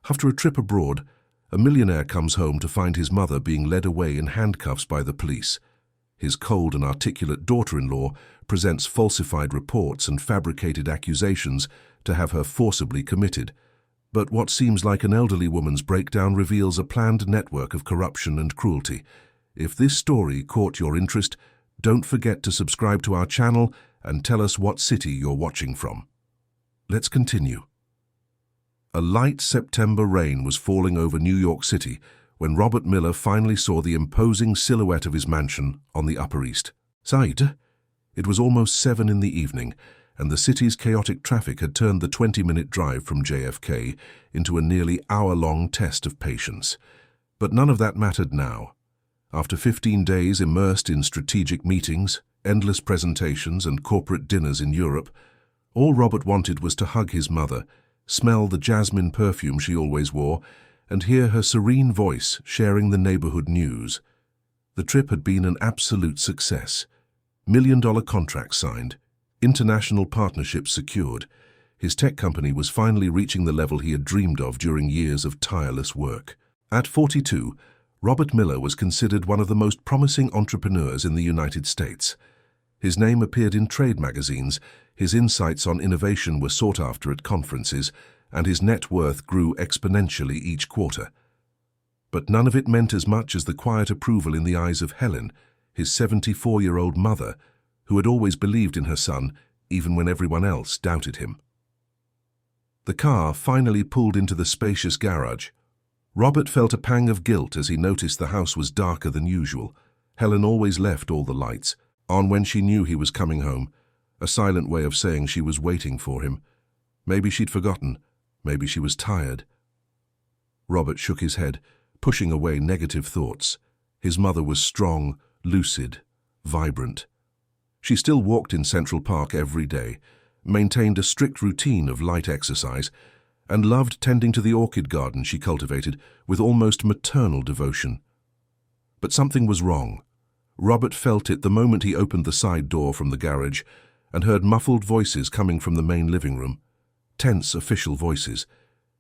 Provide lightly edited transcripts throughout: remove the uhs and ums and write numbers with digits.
After a trip abroad, a millionaire comes home to find his mother being led away in handcuffs by the police. His cold and articulate daughter-in-law presents falsified reports and fabricated accusations to have her forcibly committed. But what seems like an elderly woman's breakdown reveals a planned network of corruption and cruelty. If this story caught your interest, don't forget to subscribe to our channel and tell us what city you're watching from. Let's continue. A light September rain was falling over New York City when Robert Miller finally saw the imposing silhouette of his mansion on the Upper East Side. It was almost 7 in the evening, and the city's chaotic traffic had turned the 20-minute drive from JFK into a nearly hour-long test of patience. But none of that mattered now. After 15 days immersed in strategic meetings, endless presentations, and corporate dinners in Europe, all Robert wanted was to hug his mother, smell the jasmine perfume she always wore, and hear her serene voice sharing the neighborhood news. The trip had been an absolute success. $1 million contracts signed, international partnerships secured. His tech company was finally reaching the level he had dreamed of during years of tireless work. At 42, Robert Miller was considered one of the most promising entrepreneurs in the United States. His name appeared in trade magazines, his insights on innovation were sought after at conferences, and his net worth grew exponentially each quarter. But none of it meant as much as the quiet approval in the eyes of Helen, his 74-year-old mother, who had always believed in her son, even when everyone else doubted him. The car finally pulled into the spacious garage. Robert felt a pang of guilt as he noticed the house was darker than usual. Helen always left all the lights on when she knew he was coming home, a silent way of saying she was waiting for him. Maybe she'd forgotten. Maybe she was tired. Robert shook his head, pushing away negative thoughts. His mother was strong, lucid, vibrant. She still walked in Central Park every day, maintained a strict routine of light exercise, and loved tending to the orchid garden she cultivated with almost maternal devotion. But something was wrong. Robert felt it the moment he opened the side door from the garage and heard muffled voices coming from the main living room. Tense official voices.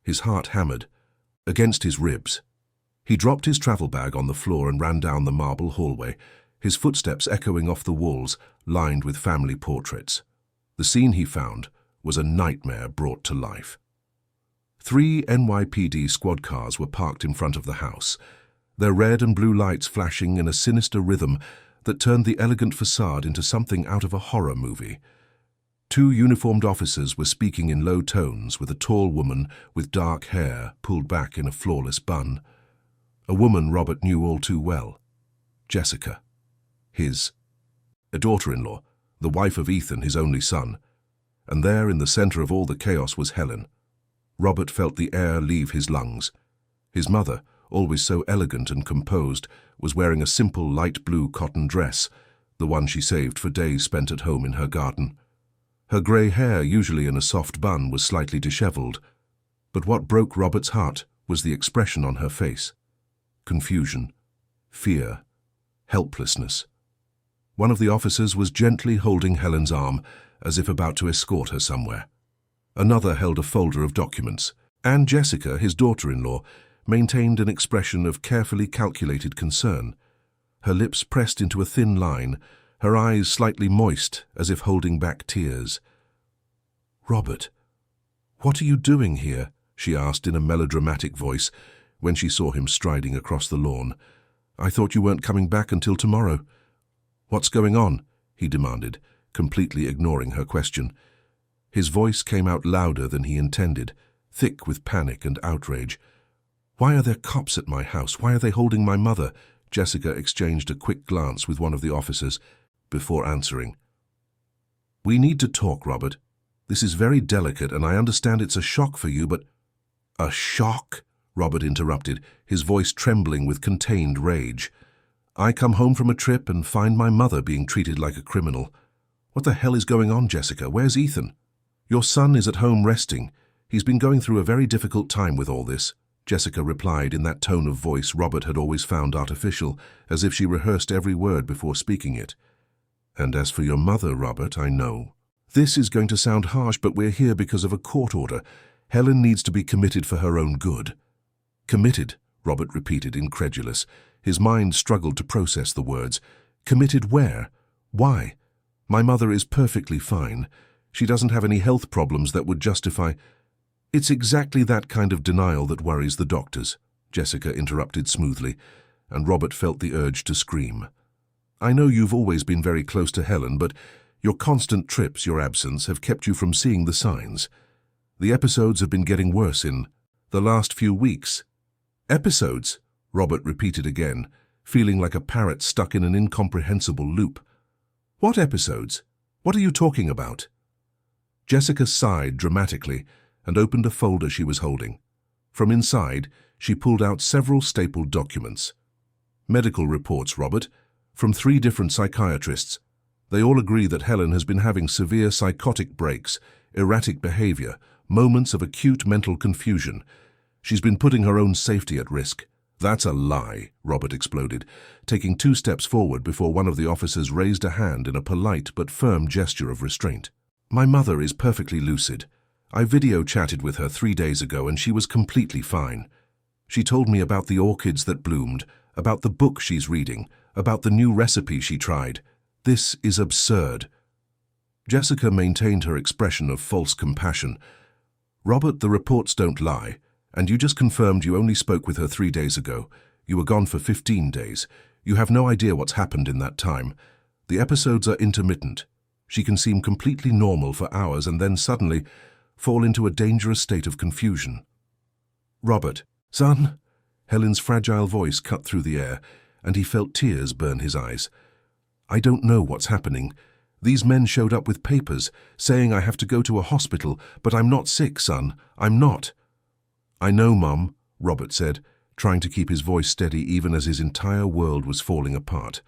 His heart hammered against his ribs. He dropped his travel bag on the floor and ran down the marble hallway, his footsteps echoing off the walls lined with family portraits. The scene he found was a nightmare brought to life. 3 NYPD squad cars were parked in front of the house, their red and blue lights flashing in a sinister rhythm that turned the elegant facade into something out of a horror movie. 2 uniformed officers were speaking in low tones with a tall woman with dark hair pulled back in a flawless bun. A woman Robert knew all too well. Jessica. A daughter-in-law, the wife of Ethan, his only son. And there in the center of all the chaos was Helen. Robert felt the air leave his lungs. His mother, always so elegant and composed, was wearing a simple light blue cotton dress, the one she saved for days spent at home in her garden. Her grey hair, usually in a soft bun, was slightly disheveled. But what broke Robert's heart was the expression on her face. Confusion, fear, helplessness. One of the officers was gently holding Helen's arm, as if about to escort her somewhere. Another held a folder of documents, and Jessica, his daughter-in-law, maintained an expression of carefully calculated concern. Her lips pressed into a thin line, her eyes slightly moist, as if holding back tears. "Robert, what are you doing here?" she asked in a melodramatic voice when she saw him striding across the lawn. "I thought you weren't coming back until tomorrow." "What's going on?" he demanded, completely ignoring her question. His voice came out louder than he intended, thick with panic and outrage. "Why are there cops at my house? Why are they holding my mother?" Jessica exchanged a quick glance with one of the officers before answering. "We need to talk, Robert. This is very delicate, and I understand it's a shock for you, but—" "A shock?" Robert interrupted, his voice trembling with contained rage. "I come home from a trip and find my mother being treated like a criminal. What the hell is going on, Jessica? Where's Ethan?" "Your son is at home resting. He's been going through a very difficult time with all this," Jessica replied in that tone of voice Robert had always found artificial, as if she rehearsed every word before speaking it. "And as for your mother, Robert, I know. This is going to sound harsh, but we're here because of a court order. Helen needs to be committed for her own good. Committed, Robert repeated, incredulous. His mind struggled to process the words. Committed where? Why? My mother is perfectly fine. She doesn't have any health problems that would justify— It's exactly that kind of denial that worries the doctors, Jessica interrupted smoothly, and Robert felt the urge to scream. I know you've always been very close to Helen, but your constant trips, your absence, have kept you from seeing the signs. The episodes have been getting worse in the last few weeks. Episodes? Robert repeated again, feeling like a parrot stuck in an incomprehensible loop. What episodes? What are you talking about? Jessica sighed dramatically and opened a folder she was holding. From inside, she pulled out several stapled documents. Medical reports, Robert, from 3 different psychiatrists. They all agree that Helen has been having severe psychotic breaks, erratic behavior, moments of acute mental confusion. She's been putting her own safety at risk. That's a lie, Robert exploded, taking 2 steps forward before one of the officers raised a hand in a polite but firm gesture of restraint. My mother is perfectly lucid. I video chatted with her 3 days ago and she was completely fine. She told me about the orchids that bloomed, about the book she's reading, about the new recipe she tried. This is absurd. Jessica maintained her expression of false compassion. Robert, the reports don't lie, and you just confirmed you only spoke with her 3 days ago. You were gone for 15 days. You have no idea what's happened in that time. The episodes are intermittent. She can seem completely normal for hours and then suddenly fall into a dangerous state of confusion. Robert, son? Helen's fragile voice cut through the air, and he felt tears burn his eyes. I don't know what's happening. These men showed up with papers, saying I have to go to a hospital, but I'm not sick, son. I'm not. I know, Mum, Robert said, trying to keep his voice steady even as his entire world was falling apart.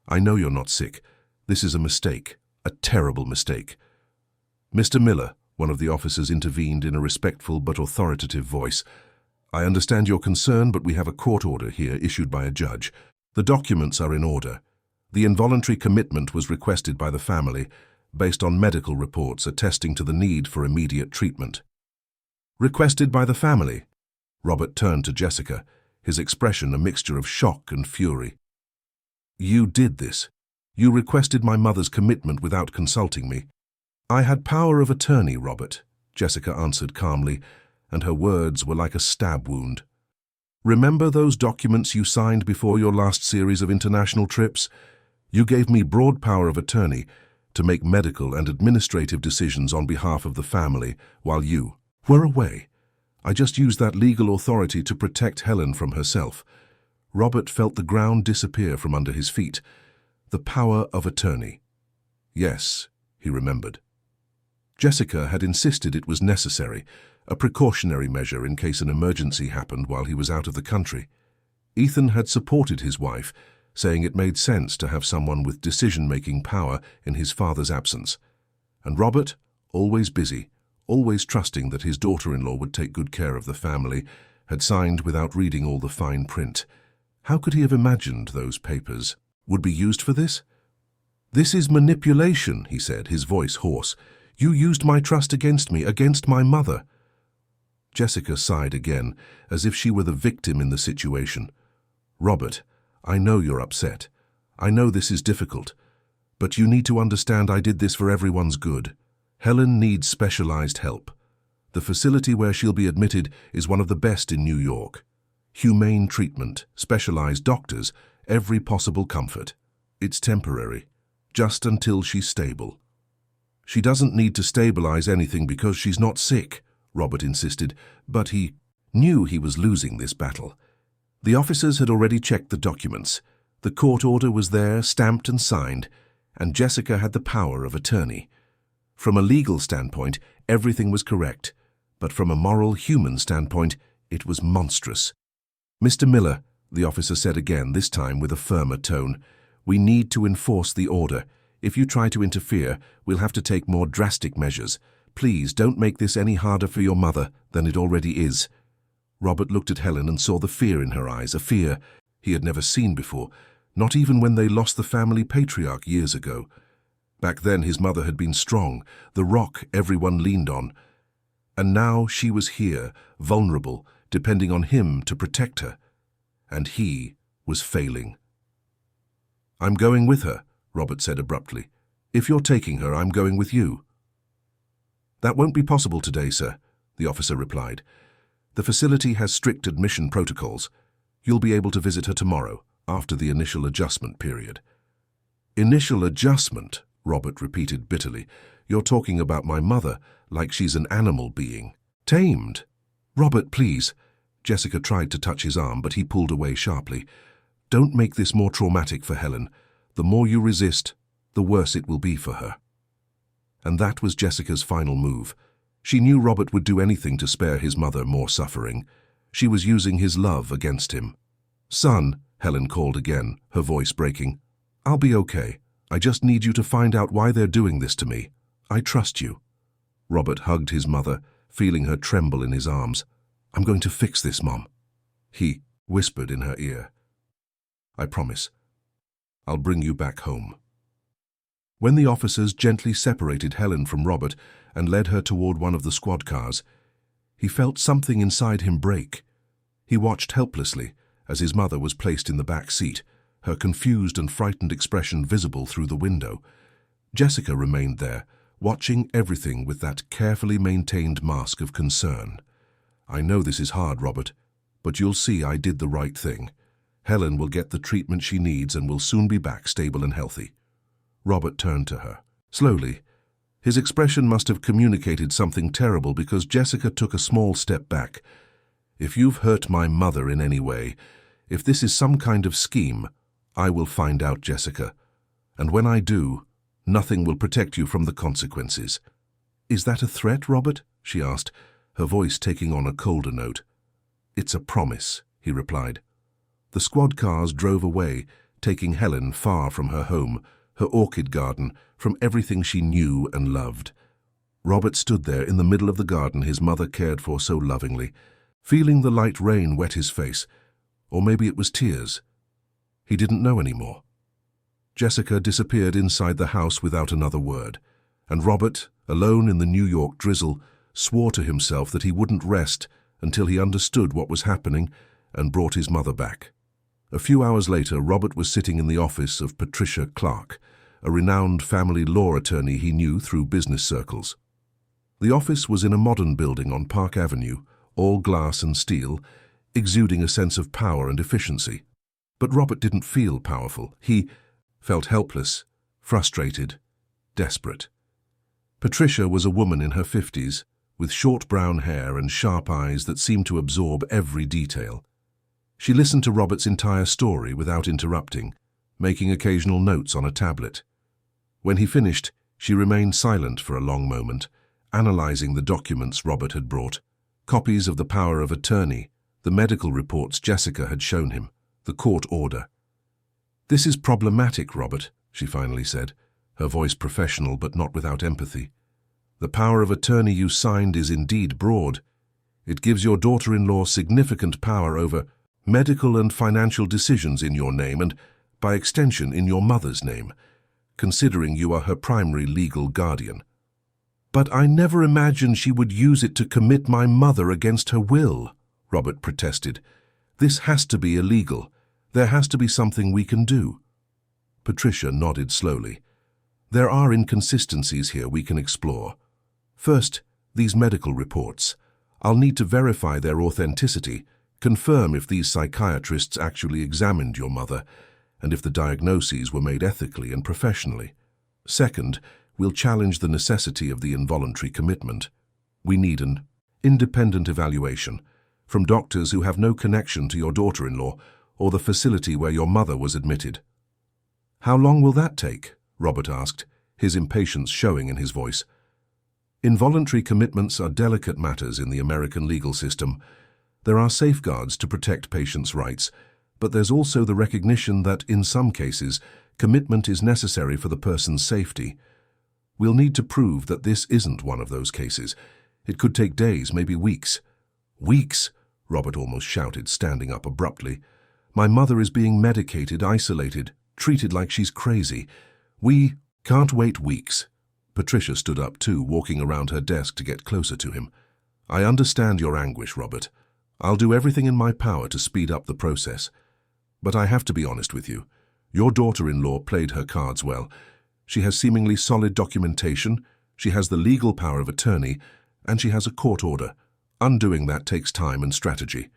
I know you're not sick. This is a mistake, a terrible mistake. Mr. Miller, one of the officers intervened in a respectful but authoritative voice. I understand your concern, but we have a court order here issued by a judge. The documents are in order. The involuntary commitment was requested by the family, based on medical reports attesting to the need for immediate treatment. Requested by the family? Robert turned to Jessica, his expression a mixture of shock and fury. You did this. You requested my mother's commitment without consulting me. I had power of attorney, Robert, Jessica answered calmly, and her words were like a stab wound. Remember those documents you signed before your last series of international trips? You gave me broad power of attorney to make medical and administrative decisions on behalf of the family while you were away. I just used that legal authority to protect Helen from herself. Robert felt the ground disappear from under his feet. The power of attorney. Yes, he remembered. Jessica had insisted it was necessary, a precautionary measure in case an emergency happened while he was out of the country. Ethan had supported his wife, saying it made sense to have someone with decision-making power in his father's absence. And Robert, always busy, always trusting that his daughter-in-law would take good care of the family, had signed without reading all the fine print. How could he have imagined those papers would be used for this? This is manipulation, he said, his voice hoarse. You used my trust against me, against my mother. Jessica sighed again, as if she were the victim in the situation. Robert, I know you're upset. I know this is difficult. But you need to understand I did this for everyone's good. Helen needs specialized help. The facility where she'll be admitted is one of the best in New York. Humane treatment, specialized doctors, every possible comfort. It's temporary, just until she's stable. She doesn't need to stabilize anything because she's not sick, Robert insisted, but he knew he was losing this battle. The officers had already checked the documents. The court order was there, stamped and signed, and Jessica had the power of attorney. From a legal standpoint, everything was correct, but from a moral, human standpoint, it was monstrous. Mr. Miller, the officer said again, this time with a firmer tone, we need to enforce the order. If you try to interfere, we'll have to take more drastic measures. Please don't make this any harder for your mother than it already is. Robert looked at Helen and saw the fear in her eyes, a fear he had never seen before, not even when they lost the family patriarch years ago. Back then his mother had been strong, the rock everyone leaned on. And now she was here, vulnerable, depending on him to protect her. And he was failing. "I'm going with her," Robert said abruptly. "If you're taking her, I'm going with you." "That won't be possible today, sir," the officer replied. "The facility has strict admission protocols. You'll be able to visit her tomorrow, after the initial adjustment period." "Initial adjustment?" Robert repeated bitterly. "You're talking about my mother, like she's an animal being. Tamed." "Robert, please." Jessica tried to touch his arm, but he pulled away sharply. "Don't make this more traumatic for Helen. The more you resist, the worse it will be for her." And that was Jessica's final move. She knew Robert would do anything to spare his mother more suffering. She was using his love against him. "Son," Helen called again, her voice breaking. "I'll be okay. I just need you to find out why they're doing this to me. I trust you." Robert hugged his mother, feeling her tremble in his arms. "I'm going to fix this, Mom," he whispered in her ear. "I promise. I'll bring you back home." When the officers gently separated Helen from Robert and led her toward one of the squad cars, he felt something inside him break. He watched helplessly as his mother was placed in the back seat, her confused and frightened expression visible through the window. Jessica remained there, watching everything with that carefully maintained mask of concern. "I know this is hard, Robert, but you'll see I did the right thing. Helen will get the treatment she needs and will soon be back stable and healthy." Robert turned to her. Slowly, his expression must have communicated something terrible because Jessica took a small step back. "If you've hurt my mother in any way, if this is some kind of scheme, I will find out, Jessica. And when I do, nothing will protect you from the consequences." "Is that a threat, Robert?" she asked, her voice taking on a colder note. "It's a promise," he replied. The squad cars drove away, taking Helen far from her home, her orchid garden, from everything she knew and loved. Robert stood there in the middle of the garden his mother cared for so lovingly, feeling the light rain wet his face, or maybe it was tears. He didn't know anymore. Jessica disappeared inside the house without another word, and Robert, alone in the New York drizzle, swore to himself that he wouldn't rest until he understood what was happening and brought his mother back. A few hours later, Robert was sitting in the office of Patricia Clark, a renowned family law attorney he knew through business circles. The office was in a modern building on Park Avenue, all glass and steel, exuding a sense of power and efficiency. But Robert didn't feel powerful. He felt helpless, frustrated, desperate. Patricia was a woman in her 50s, with short brown hair and sharp eyes that seemed to absorb every detail. She listened to Robert's entire story without interrupting, making occasional notes on a tablet. When he finished, she remained silent for a long moment, analyzing the documents Robert had brought, copies of the power of attorney, the medical reports Jessica had shown him, the court order. "This is problematic, Robert," she finally said, her voice professional but not without empathy. "The power of attorney you signed is indeed broad. It gives your daughter-in-law significant power over medical and financial decisions in your name and, by extension, in your mother's name, considering you are her primary legal guardian." "But I never imagined she would use it to commit my mother against her will," Robert protested. "This has to be illegal. There has to be something we can do." Patricia nodded slowly. "There are inconsistencies here we can explore. First, these medical reports. I'll need to verify their authenticity, confirm if these psychiatrists actually examined your mother, and if the diagnoses were made ethically and professionally. Second, we'll challenge the necessity of the involuntary commitment. We need an independent evaluation from doctors who have no connection to your daughter-in-law or the facility where your mother was admitted." "How long will that take?" Robert asked, his impatience showing in his voice. Involuntary commitments are delicate matters in the American legal system. There are safeguards to protect patients' rights, but there's also the recognition that, in some cases, commitment is necessary for the person's safety. We'll need to prove that this isn't one of those cases. It could take days, maybe weeks. "Weeks?" Robert almost shouted, standing up abruptly. "My mother is being medicated, isolated, treated like she's crazy. We can't wait weeks." Patricia stood up too, walking around her desk to get closer to him. I understand your anguish, Robert. I'll do everything in my power to speed up the process. But I have to be honest with you. Your daughter-in-law played her cards well. She has seemingly solid documentation, she has the legal power of attorney, and she has a court order. Undoing that takes time and strategy.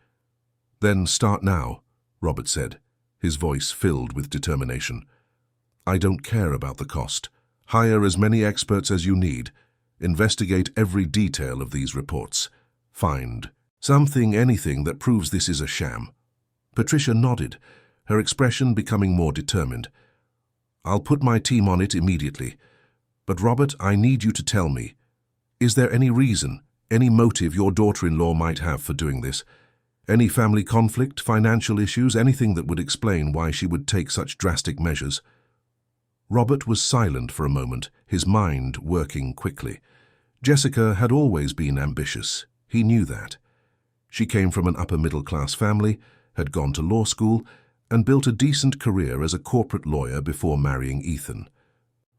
Then start now, Robert said, his voice filled with determination. I don't care about the cost. Hire as many experts as you need. Investigate every detail of these reports. Find something, anything that proves this is a sham. Patricia nodded, her expression becoming more determined. I'll put my team on it immediately. But Robert, I need you to tell me, is there any reason, any motive your daughter-in-law might have for doing this? Any family conflict, financial issues, anything that would explain why she would take such drastic measures? Robert was silent for a moment, his mind working quickly. Jessica had always been ambitious. He knew that. She came from an upper-middle-class family, had gone to law school, and built a decent career as a corporate lawyer before marrying Ethan.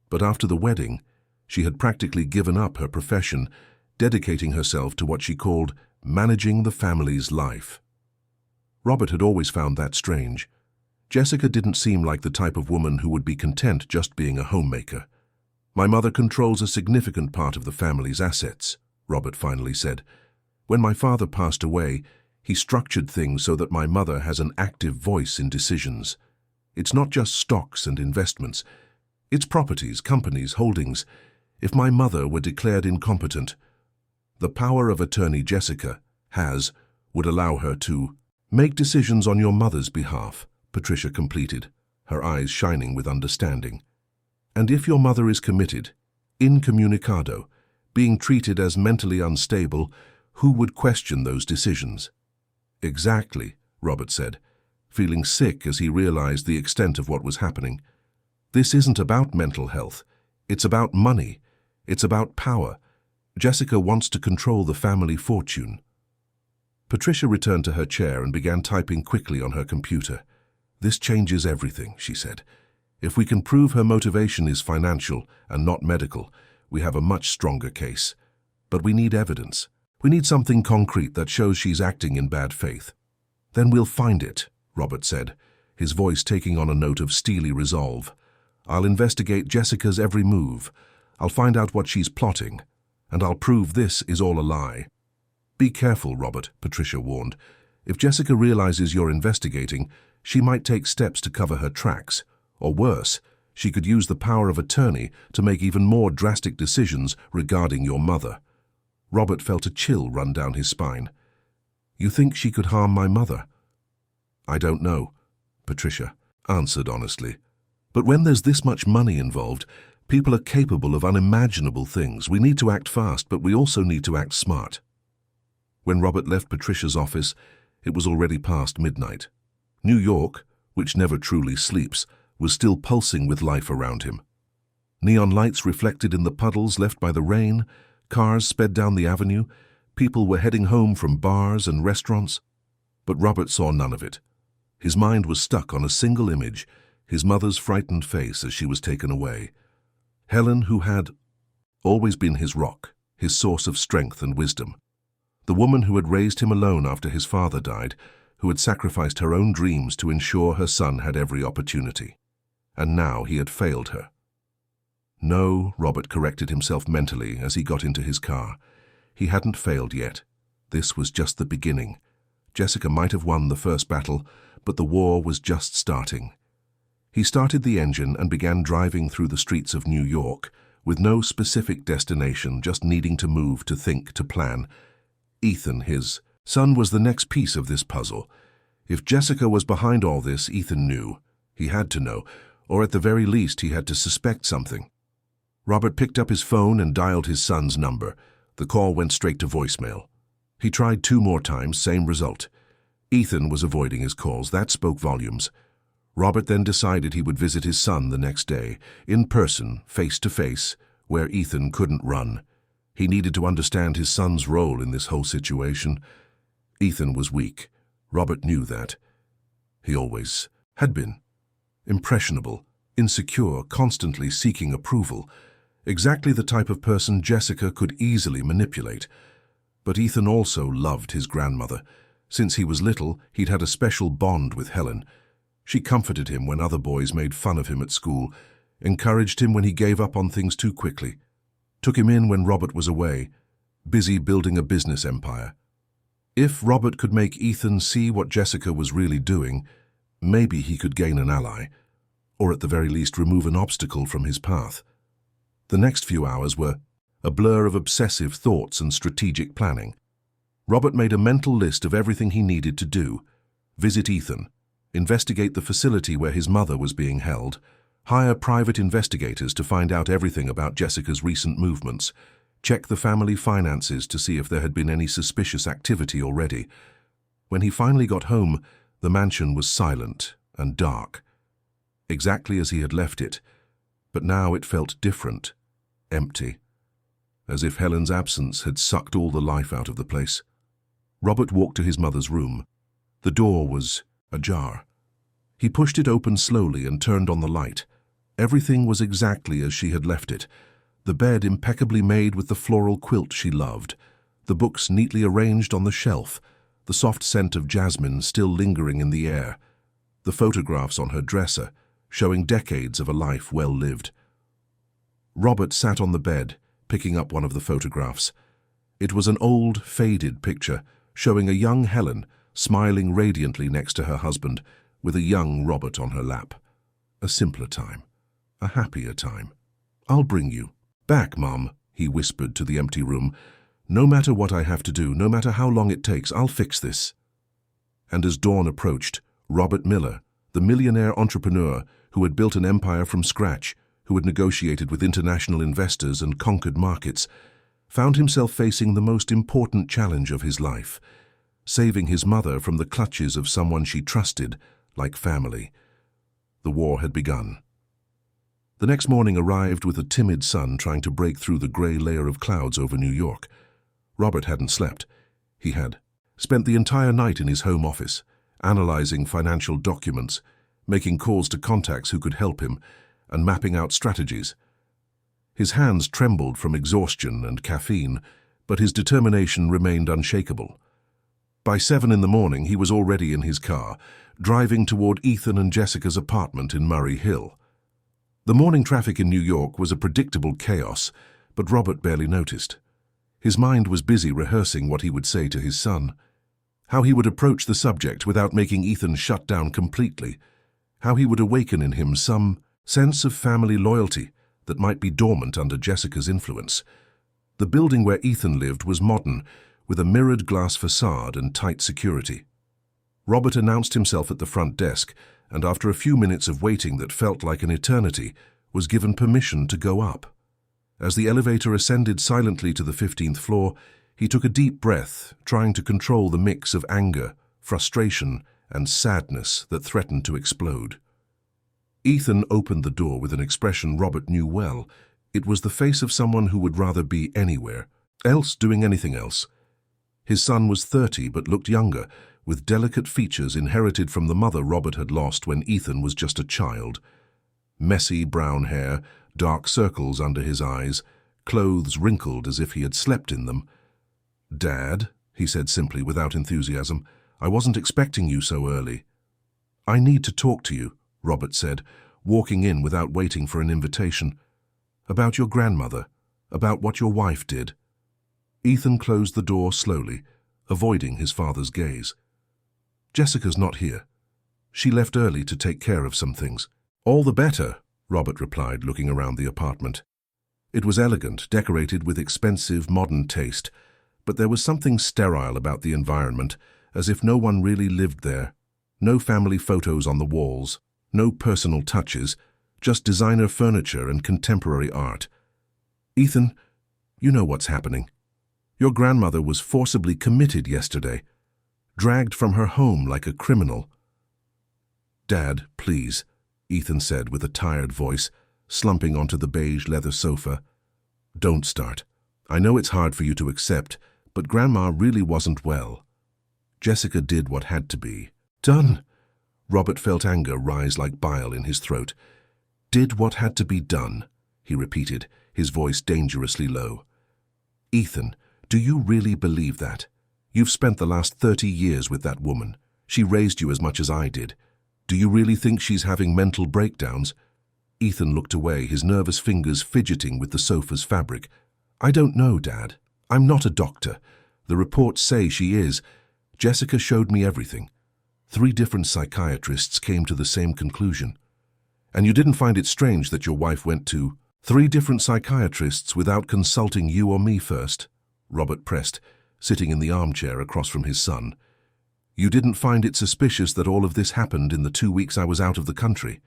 But after the wedding, she had practically given up her profession, dedicating herself to what she called managing the family's life. Robert had always found that strange. Jessica didn't seem like the type of woman who would be content just being a homemaker. My mother controls a significant part of the family's assets, Robert finally said. When my father passed away, he structured things so that my mother has an active voice in decisions. It's not just stocks and investments. It's properties, companies, holdings. If my mother were declared incompetent, the power of attorney Jessica would allow her to make decisions on your mother's behalf, Patricia completed, her eyes shining with understanding. And if your mother is committed, incommunicado, being treated as mentally unstable, who would question those decisions? Exactly, Robert said, feeling sick as he realized the extent of what was happening. This isn't about mental health. It's about money. It's about power. Jessica wants to control the family fortune. Patricia returned to her chair and began typing quickly on her computer. This changes everything, she said. If we can prove her motivation is financial and not medical, we have a much stronger case. But we need evidence. We need something concrete that shows she's acting in bad faith. Then we'll find it, Robert said, his voice taking on a note of steely resolve. I'll investigate Jessica's every move. I'll find out what she's plotting. And I'll prove this is all a lie. Be careful, Robert, Patricia warned. If Jessica realizes you're investigating, she might take steps to cover her tracks. Or worse, she could use the power of attorney to make even more drastic decisions regarding your mother. Robert felt a chill run down his spine. You think she could harm my mother? I don't know, Patricia answered honestly. But when there's this much money involved, people are capable of unimaginable things. We need to act fast, but we also need to act smart. When Robert left Patricia's office, it was already past midnight. New York, which never truly sleeps, was still pulsing with life around him. Neon lights reflected in the puddles left by the rain, cars sped down the avenue, people were heading home from bars and restaurants. But Robert saw none of it. His mind was stuck on a single image, his mother's frightened face as she was taken away. Helen, who had always been his rock, his source of strength and wisdom. The woman who had raised him alone after his father died, who had sacrificed her own dreams to ensure her son had every opportunity. And now he had failed her. No, Robert corrected himself mentally as he got into his car. He hadn't failed yet. This was just the beginning. Jessica might have won the first battle, but the war was just starting. He started the engine and began driving through the streets of New York, with no specific destination, just needing to move, to think, to plan. Ethan, his son, was the next piece of this puzzle. If Jessica was behind all this, Ethan knew. He had to know, or at the very least he had to suspect something. Robert picked up his phone and dialed his son's number. The call went straight to voicemail. He tried 2 more times, same result. Ethan was avoiding his calls. That spoke volumes. Robert then decided he would visit his son the next day, in person, face to face, where Ethan couldn't run. He needed to understand his son's role in this whole situation. Ethan was weak. Robert knew that. He always had been. Impressionable, insecure, constantly seeking approval. Exactly the type of person Jessica could easily manipulate. But Ethan also loved his grandmother. Since he was little, he'd had a special bond with Helen. She comforted him when other boys made fun of him at school, encouraged him when he gave up on things too quickly, took him in when Robert was away, busy building a business empire. If Robert could make Ethan see what Jessica was really doing, maybe he could gain an ally, or at the very least remove an obstacle from his path. The next few hours were a blur of obsessive thoughts and strategic planning. Robert made a mental list of everything he needed to do: visit Ethan, investigate the facility where his mother was being held, hire private investigators to find out everything about Jessica's recent movements, check the family finances to see if there had been any suspicious activity already. When he finally got home, the mansion was silent and dark, exactly as he had left it, but now it felt different, empty, as if Helen's absence had sucked all the life out of the place. Robert walked to his mother's room. The door was ajar. He pushed it open slowly and turned on the light. Everything was exactly as she had left it. The bed impeccably made with the floral quilt she loved, the books neatly arranged on the shelf, the soft scent of jasmine still lingering in the air, the photographs on her dresser, showing decades of a life well lived. Robert sat on the bed, picking up one of the photographs. It was an old, faded picture, showing a young Helen smiling radiantly next to her husband, with a young Robert on her lap. A simpler time, a happier time. "I'll bring you back, Mum," he whispered to the empty room. "No matter what I have to do, no matter how long it takes, I'll fix this." And as dawn approached, Robert Miller, the millionaire entrepreneur who had built an empire from scratch, who had negotiated with international investors and conquered markets, found himself facing the most important challenge of his life: saving his mother from the clutches of someone she trusted, like family. The war had begun. The next morning arrived with a timid sun trying to break through the grey layer of clouds over New York. Robert hadn't slept. He had spent the entire night in his home office, analyzing financial documents, making calls to contacts who could help him, and mapping out strategies. His hands trembled from exhaustion and caffeine, but his determination remained unshakable. By 7 in the morning, he was already in his car, driving toward Ethan and Jessica's apartment in Murray Hill. The morning traffic in New York was a predictable chaos, but Robert barely noticed. His mind was busy rehearsing what he would say to his son, how he would approach the subject without making Ethan shut down completely, how he would awaken in him some sense of family loyalty that might be dormant under Jessica's influence. The building where Ethan lived was modern, with a mirrored glass facade and tight security. Robert announced himself at the front desk, and after a few minutes of waiting that felt like an eternity, was given permission to go up. As the elevator ascended silently to the 15th floor, he took a deep breath, trying to control the mix of anger, frustration, and sadness that threatened to explode. Ethan opened the door with an expression Robert knew well. It was the face of someone who would rather be anywhere else doing anything else. His son was 30 but looked younger, with delicate features inherited from the mother Robert had lost when Ethan was just a child. Messy brown hair, dark circles under his eyes, clothes wrinkled as if he had slept in them. "Dad," he said simply without enthusiasm, "I wasn't expecting you so early." "I need to talk to you," Robert said, walking in without waiting for an invitation. "About your grandmother, about what your wife did." Ethan closed the door slowly, avoiding his father's gaze. "Jessica's not here. She left early to take care of some things." "All the better," Robert replied, looking around the apartment. It was elegant, decorated with expensive, modern taste, but there was something sterile about the environment, as if no one really lived there. No family photos on the walls, no personal touches, just designer furniture and contemporary art. "Ethan, you know what's happening. Your grandmother was forcibly committed yesterday, dragged from her home like a criminal." "Dad, please," Ethan said with a tired voice, slumping onto the beige leather sofa. "Don't start. I know it's hard for you to accept, but Grandma really wasn't well. Jessica did what had to be done." Robert felt anger rise like bile in his throat. "Did what had to be done," he repeated, his voice dangerously low. "Ethan, Do you really believe that? You've spent the last 30 years with that woman. She raised you as much as I did. Do you really think she's having mental breakdowns? Ethan looked away, his nervous fingers fidgeting with the sofa's fabric. I don't know, Dad. I'm not a doctor. The reports say she is. Jessica showed me everything. 3 different psychiatrists came to the same conclusion. And you didn't find it strange that your wife went to 3 different psychiatrists without consulting you or me first? Robert pressed, sitting in the armchair across from his son. You didn't find it suspicious that all of this happened in the 2 weeks I was out of the country?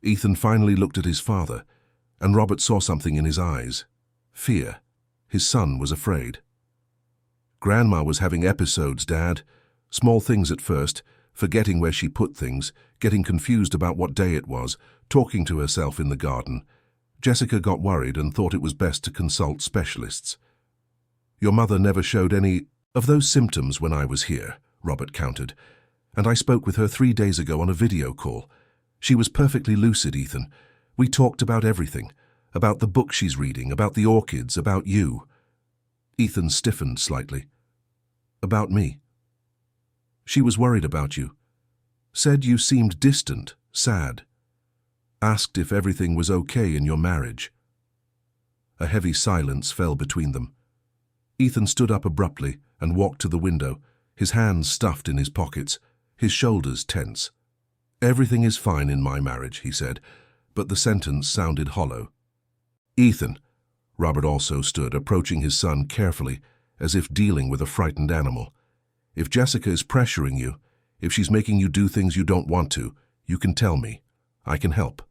Ethan finally looked at his father, and Robert saw something in his eyes. Fear. His son was afraid. Grandma was having episodes, Dad. Small things at first, forgetting where she put things, getting confused about what day it was, talking to herself in the garden. Jessica got worried and thought it was best to consult specialists. Your mother never showed any of those symptoms when I was here, Robert countered, and I spoke with her 3 days ago on a video call. She was perfectly lucid, Ethan. We talked about everything, about the book she's reading, about the orchids, about you. Ethan stiffened slightly. About me. She was worried about you. Said you seemed distant, sad. Asked if everything was okay in your marriage. A heavy silence fell between them. Ethan stood up abruptly and walked to the window, his hands stuffed in his pockets, his shoulders tense. Everything is fine in my marriage, he said, but the sentence sounded hollow. Ethan. Robert also stood, approaching his son carefully, as if dealing with a frightened animal. If Jessica is pressuring you, if she's making you do things you don't want to, you can tell me. I can help.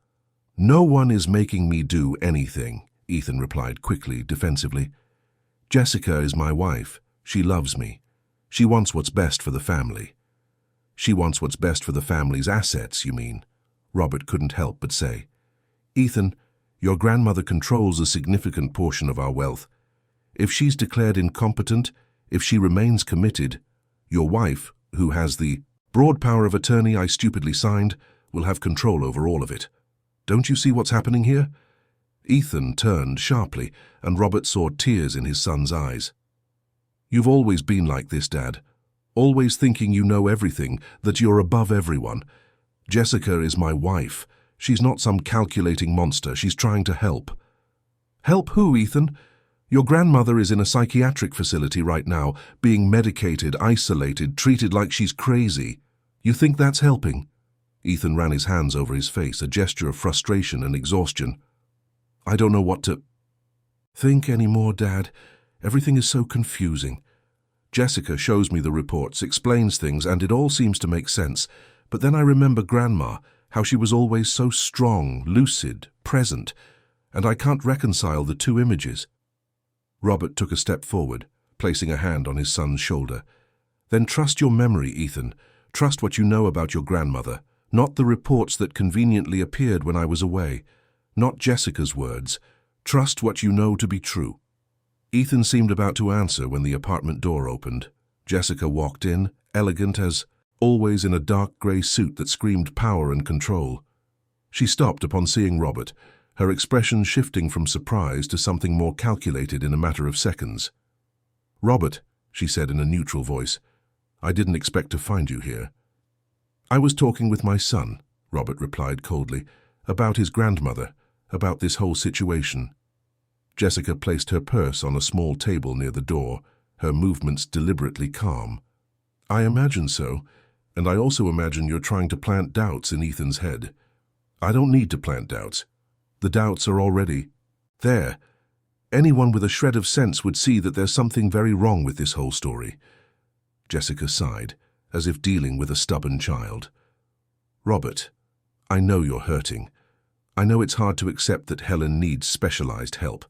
No one is making me do anything, Ethan replied quickly, defensively. Jessica is my wife. She loves me. She wants what's best for the family. She wants what's best for the family's assets, you mean? Robert couldn't help but say. Ethan, your grandmother controls a significant portion of our wealth. If she's declared incompetent, if she remains committed, your wife, who has the broad power of attorney I stupidly signed, will have control over all of it. Don't you see what's happening here? Ethan turned sharply, and Robert saw tears in his son's eyes. You've always been like this, Dad. Always thinking you know everything, that you're above everyone. Jessica is my wife. She's not some calculating monster. She's trying to help. Help who, Ethan? Your grandmother is in a psychiatric facility right now, being medicated, isolated, treated like she's crazy. You think that's helping? Ethan ran his hands over his face, a gesture of frustration and exhaustion. I don't know what to think anymore, Dad. Everything is so confusing. Jessica shows me the reports, explains things, and it all seems to make sense. But then I remember Grandma, how she was always so strong, lucid, present, and I can't reconcile the 2 images. Robert took a step forward, placing a hand on his son's shoulder. Then trust your memory, Ethan. Trust what you know about your grandmother, not the reports that conveniently appeared when I was away, not Jessica's words. Trust what you know to be true. Ethan seemed about to answer when the apartment door opened. Jessica walked in, elegant as always in a dark grey suit that screamed power and control. She stopped upon seeing Robert, her expression shifting from surprise to something more calculated in a matter of seconds. Robert, she said in a neutral voice, I didn't expect to find you here. I was talking with my son, Robert replied coldly, about his grandmother, about this whole situation. Jessica placed her purse on a small table near the door, her movements deliberately calm. I imagine so, and I also imagine you're trying to plant doubts in Ethan's head. I don't need to plant doubts. The doubts are already there. Anyone with a shred of sense would see that there's something very wrong with this whole story. Jessica sighed, as if dealing with a stubborn child. Robert, I know you're hurting. I know it's hard to accept that Helen needs specialized help.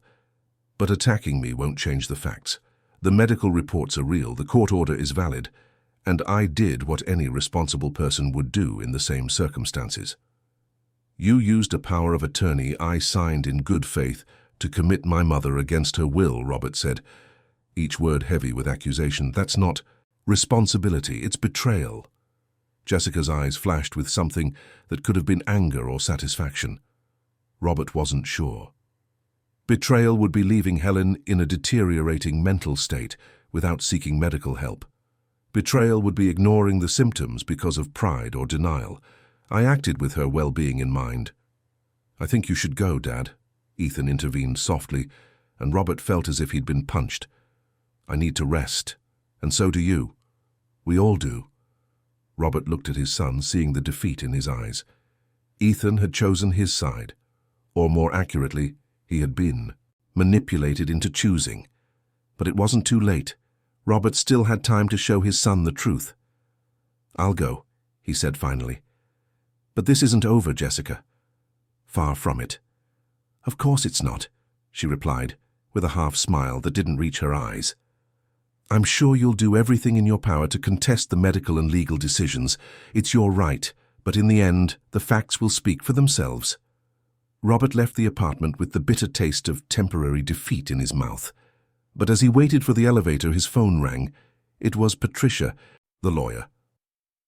But attacking me won't change the facts. The medical reports are real, the court order is valid, and I did what any responsible person would do in the same circumstances. You used a power of attorney I signed in good faith to commit my mother against her will, Robert said, each word heavy with accusation. That's not responsibility, it's betrayal. Jessica's eyes flashed with something that could have been anger or satisfaction. Robert wasn't sure. Betrayal would be leaving Helen in a deteriorating mental state without seeking medical help. Betrayal would be ignoring the symptoms because of pride or denial. I acted with her well-being in mind. "I think you should go, Dad," Ethan intervened softly, and Robert felt as if he'd been punched. "I need to rest, and so do you. We all do." Robert looked at his son, seeing the defeat in his eyes. Ethan had chosen his side, or more accurately, he had been manipulated into choosing. But it wasn't too late. Robert still had time to show his son the truth. "I'll go," he said finally. "But this isn't over, Jessica." "Far from it." "Of course it's not," she replied, with a half-smile that didn't reach her eyes. "I'm sure you'll do everything in your power to contest the medical and legal decisions. It's your right, but in the end, the facts will speak for themselves." Robert left the apartment with the bitter taste of temporary defeat in his mouth. But as he waited for the elevator, his phone rang. It was Patricia, the lawyer.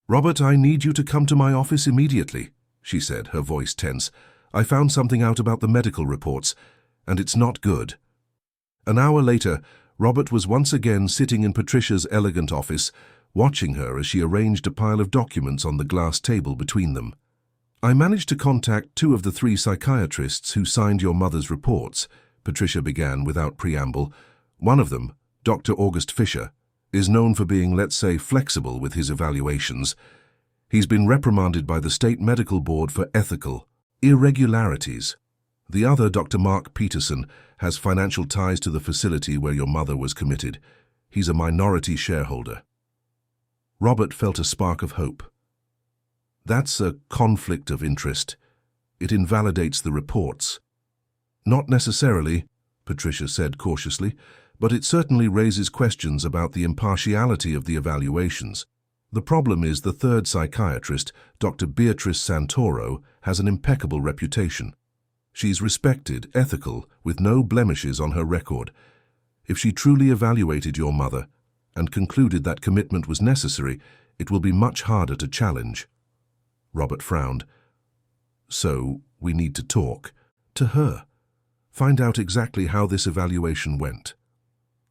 "Robert, I need you to come to my office immediately," she said, her voice tense. "I found something out about the medical reports, and it's not good." An hour later, Robert was once again sitting in Patricia's elegant office, watching her as she arranged a pile of documents on the glass table between them. "I managed to contact 2 of the 3 psychiatrists who signed your mother's reports," Patricia began without preamble. "One of them, Dr. August Fisher, is known for being, let's say, flexible with his evaluations. He's been reprimanded by the State Medical Board for ethical irregularities. The other, Dr. Mark Peterson, has financial ties to the facility where your mother was committed. He's a minority shareholder." Robert felt a spark of hope. "That's a conflict of interest. It invalidates the reports." "Not necessarily," Patricia said cautiously, "but it certainly raises questions about the impartiality of the evaluations. The problem is the 3rd psychiatrist, Dr. Beatrice Santoro, has an impeccable reputation. She's respected, ethical, with no blemishes on her record. If she truly evaluated your mother and concluded that commitment was necessary, it will be much harder to challenge." Robert frowned. "So we need to talk to her. Find out exactly how this evaluation went."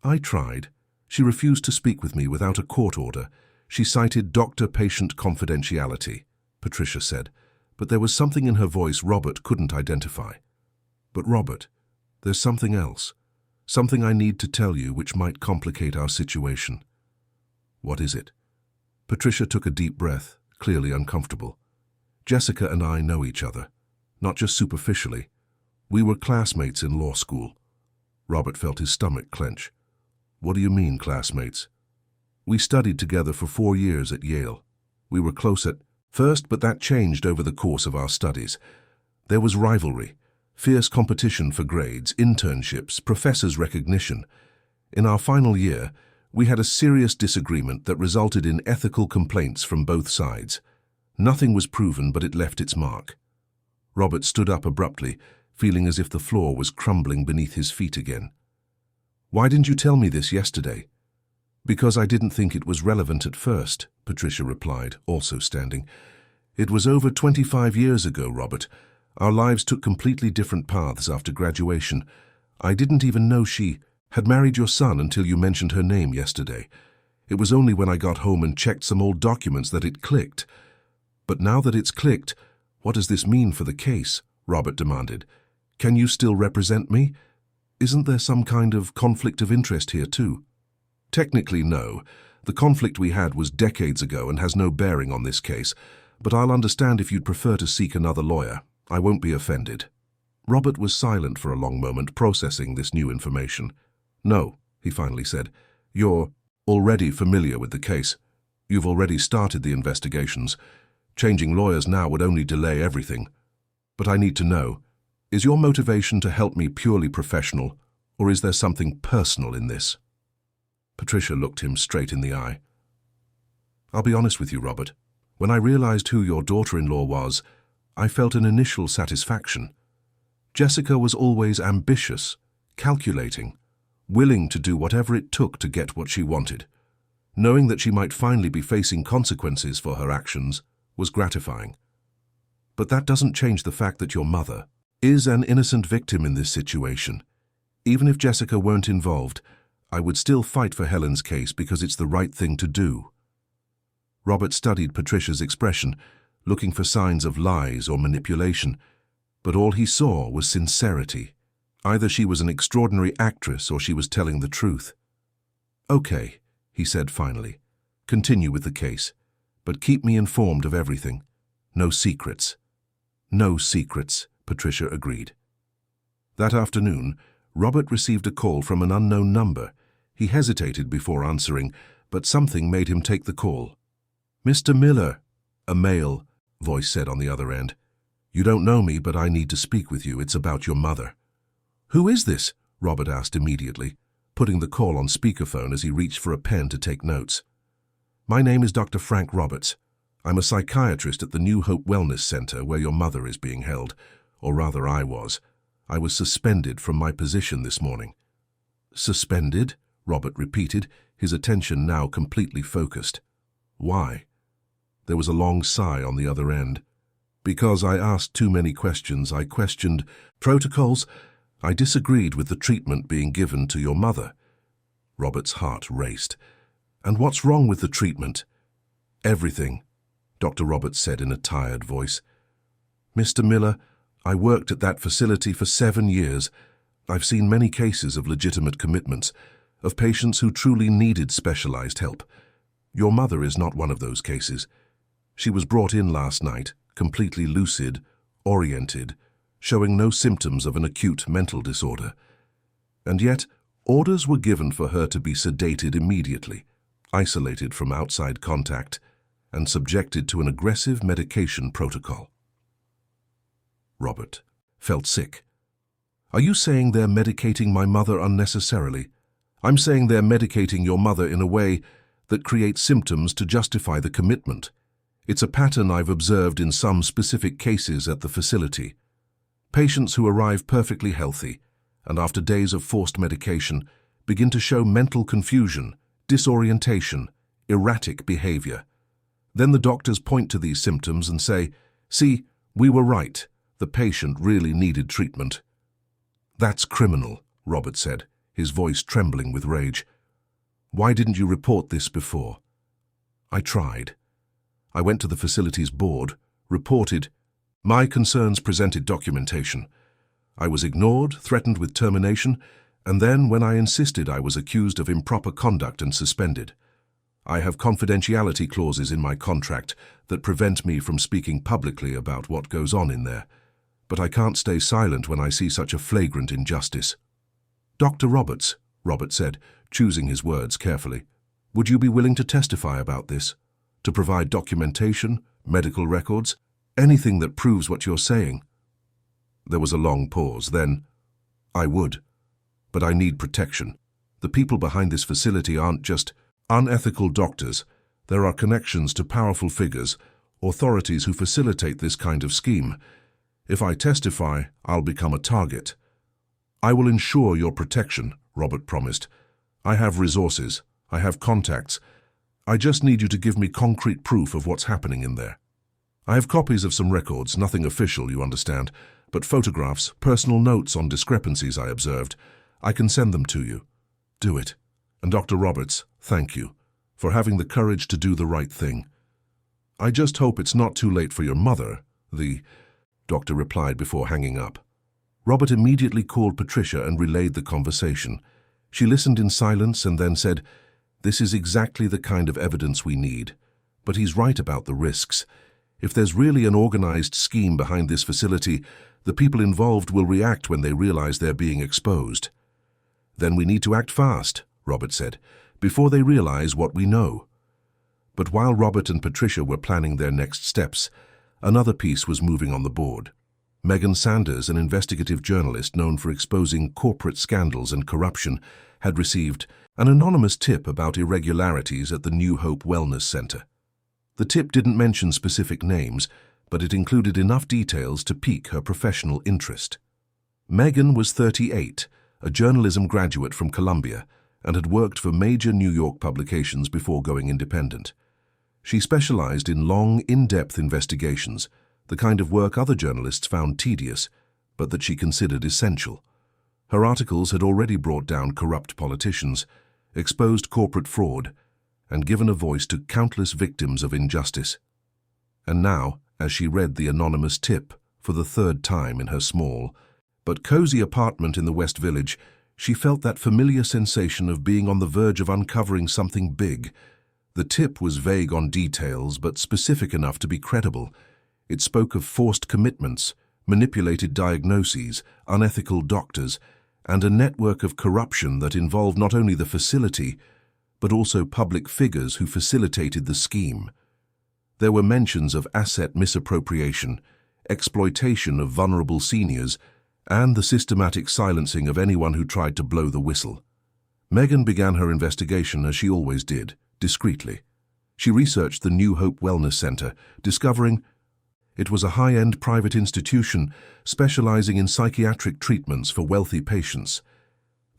"I tried. She refused to speak with me without a court order. She cited doctor-patient confidentiality," Patricia said, but there was something in her voice Robert couldn't identify. "But Robert, there's something else. Something I need to tell you which might complicate our situation." "What is it?" Patricia took a deep breath, clearly uncomfortable. "Jessica and I know each other, not just superficially. We were classmates in law school." Robert felt his stomach clench. "What do you mean, classmates?" "We studied together for 4 years at Yale. We were close at first, but that changed over the course of our studies. There was rivalry, fierce competition for grades, internships, professors' recognition. In our final year, we had a serious disagreement that resulted in ethical complaints from both sides. Nothing was proven, but it left its mark." Robert stood up abruptly, feeling as if the floor was crumbling beneath his feet again. "Why didn't you tell me this yesterday?" "Because I didn't think it was relevant at first," Patricia replied, also standing. "It was over 25 years ago, Robert. Our lives took completely different paths after graduation. I didn't even know she had married your son until you mentioned her name yesterday. It was only when I got home and checked some old documents that it clicked. But now that it's clicked, what does this mean for the case?" Robert demanded. "Can you still represent me? Isn't there some kind of conflict of interest here too?" "Technically, no. The conflict we had was decades ago and has no bearing on this case, but I'll understand if you'd prefer to seek another lawyer. I won't be offended." Robert was silent for a long moment, processing this new information. "No," he finally said. "You're already familiar with the case. You've already started the investigations. Changing lawyers now would only delay everything. But I need to know, is your motivation to help me purely professional, or is there something personal in this?" Patricia looked him straight in the eye. "I'll be honest with you, Robert. When I realized who your daughter-in-law was, I felt an initial satisfaction. Jessica was always ambitious, calculating, willing to do whatever it took to get what she wanted. Knowing that she might finally be facing consequences for her actions was gratifying. But that doesn't change the fact that your mother is an innocent victim in this situation. Even if Jessica weren't involved, I would still fight for Helen's case because it's the right thing to do. Robert studied Patricia's expression, looking for signs of lies or manipulation, but all he saw was sincerity. Either she was an extraordinary actress or she was telling the truth. "Okay," he said finally. "Continue with the case, but keep me informed of everything. No secrets." "No secrets," Patricia agreed. That afternoon, Robert received a call from an unknown number. He hesitated before answering, but something made him take the call. "Mr. Miller," a male voice said on the other end. "You don't know me, but I need to speak with you. It's about your mother." "Who is this?" Robert asked immediately, putting the call on speakerphone as he reached for a pen to take notes. "My name is Dr. Frank Roberts. I'm a psychiatrist at the New Hope Wellness Center where your mother is being held, or rather I was. I was suspended from my position this morning." "Suspended?" Robert repeated, his attention now completely focused. "Why?" There was a long sigh on the other end. "Because I asked too many questions. I questioned protocols. I disagreed with the treatment being given to your mother." Robert's heart raced. "And what's wrong with the treatment?" "Everything," Dr. Roberts said in a tired voice. "Mr. Miller, I worked at that facility for 7 years. I've seen many cases of legitimate commitments, of patients who truly needed specialized help. Your mother is not one of those cases. She was brought in last night, completely lucid, oriented, showing no symptoms of an acute mental disorder. And yet, orders were given for her to be sedated immediately, isolated from outside contact, and subjected to an aggressive medication protocol." Robert felt sick. "Are you saying they're medicating my mother unnecessarily? I'm saying they're medicating your mother in a way that creates symptoms to justify the commitment. It's a pattern I've observed in some specific cases at the facility. Patients who arrive perfectly healthy and after days of forced medication begin to show mental confusion, disorientation, erratic behavior. Then the doctors point to these symptoms and say, 'See, we were right. The patient really needed treatment.'" "That's criminal," Robert said, his voice trembling with rage. "Why didn't you report this before?" "I tried. I went to the facility's board, reported. My concerns presented documentation. I was ignored, threatened with termination, and then, when I insisted, I was accused of improper conduct and suspended. I have confidentiality clauses in my contract that prevent me from speaking publicly about what goes on in there, but I can't stay silent when I see such a flagrant injustice." "Dr. Roberts," Robert said, choosing his words carefully, "would you be willing to testify about this? To provide documentation, medical records, anything that proves what you're saying?" There was a long pause. Then, "I would, but I need protection. The people behind this facility aren't just unethical doctors. There are connections to powerful figures, authorities who facilitate this kind of scheme. If I testify, I'll become a target." "I will ensure your protection," Robert promised. "I have resources. I have contacts. I just need you to give me concrete proof of what's happening in there. I have copies of some records, nothing official, you understand, but photographs, personal notes on discrepancies I observed. I can send them to you. Do it. And Dr. Roberts, thank you for having the courage to do the right thing. I just hope it's not too late for your mother," the doctor replied before hanging up. Robert immediately called Patricia and relayed the conversation. She listened in silence and then said, "This is exactly the kind of evidence we need. But he's right about the risks. If there's really an organized scheme behind this facility, the people involved will react when they realize they're being exposed." "Then we need to act fast," Robert said, "before they realize what we know." But while Robert and Patricia were planning their next steps, another piece was moving on the board. Megan Sanders, an investigative journalist known for exposing corporate scandals and corruption, had received an anonymous tip about irregularities at the New Hope Wellness Center. The tip didn't mention specific names, but it included enough details to pique her professional interest. Megan was 38, a journalism graduate from Columbia, and had worked for major New York publications before going independent. She specialized in long, in-depth investigations, the kind of work other journalists found tedious, but that she considered essential. Her articles had already brought down corrupt politicians, exposed corporate fraud, and given a voice to countless victims of injustice. And now, as she read the anonymous tip for the third time in her small but cozy apartment in the West Village, she felt that familiar sensation of being on the verge of uncovering something big. The tip was vague on details, but specific enough to be credible. It spoke of forced commitments, manipulated diagnoses, unethical doctors, and a network of corruption that involved not only the facility, but also public figures who facilitated the scheme. There were mentions of asset misappropriation, exploitation of vulnerable seniors, and the systematic silencing of anyone who tried to blow the whistle. Megan began her investigation as she always did, discreetly. She researched the New Hope Wellness Center, discovering it was a high-end private institution specializing in psychiatric treatments for wealthy patients.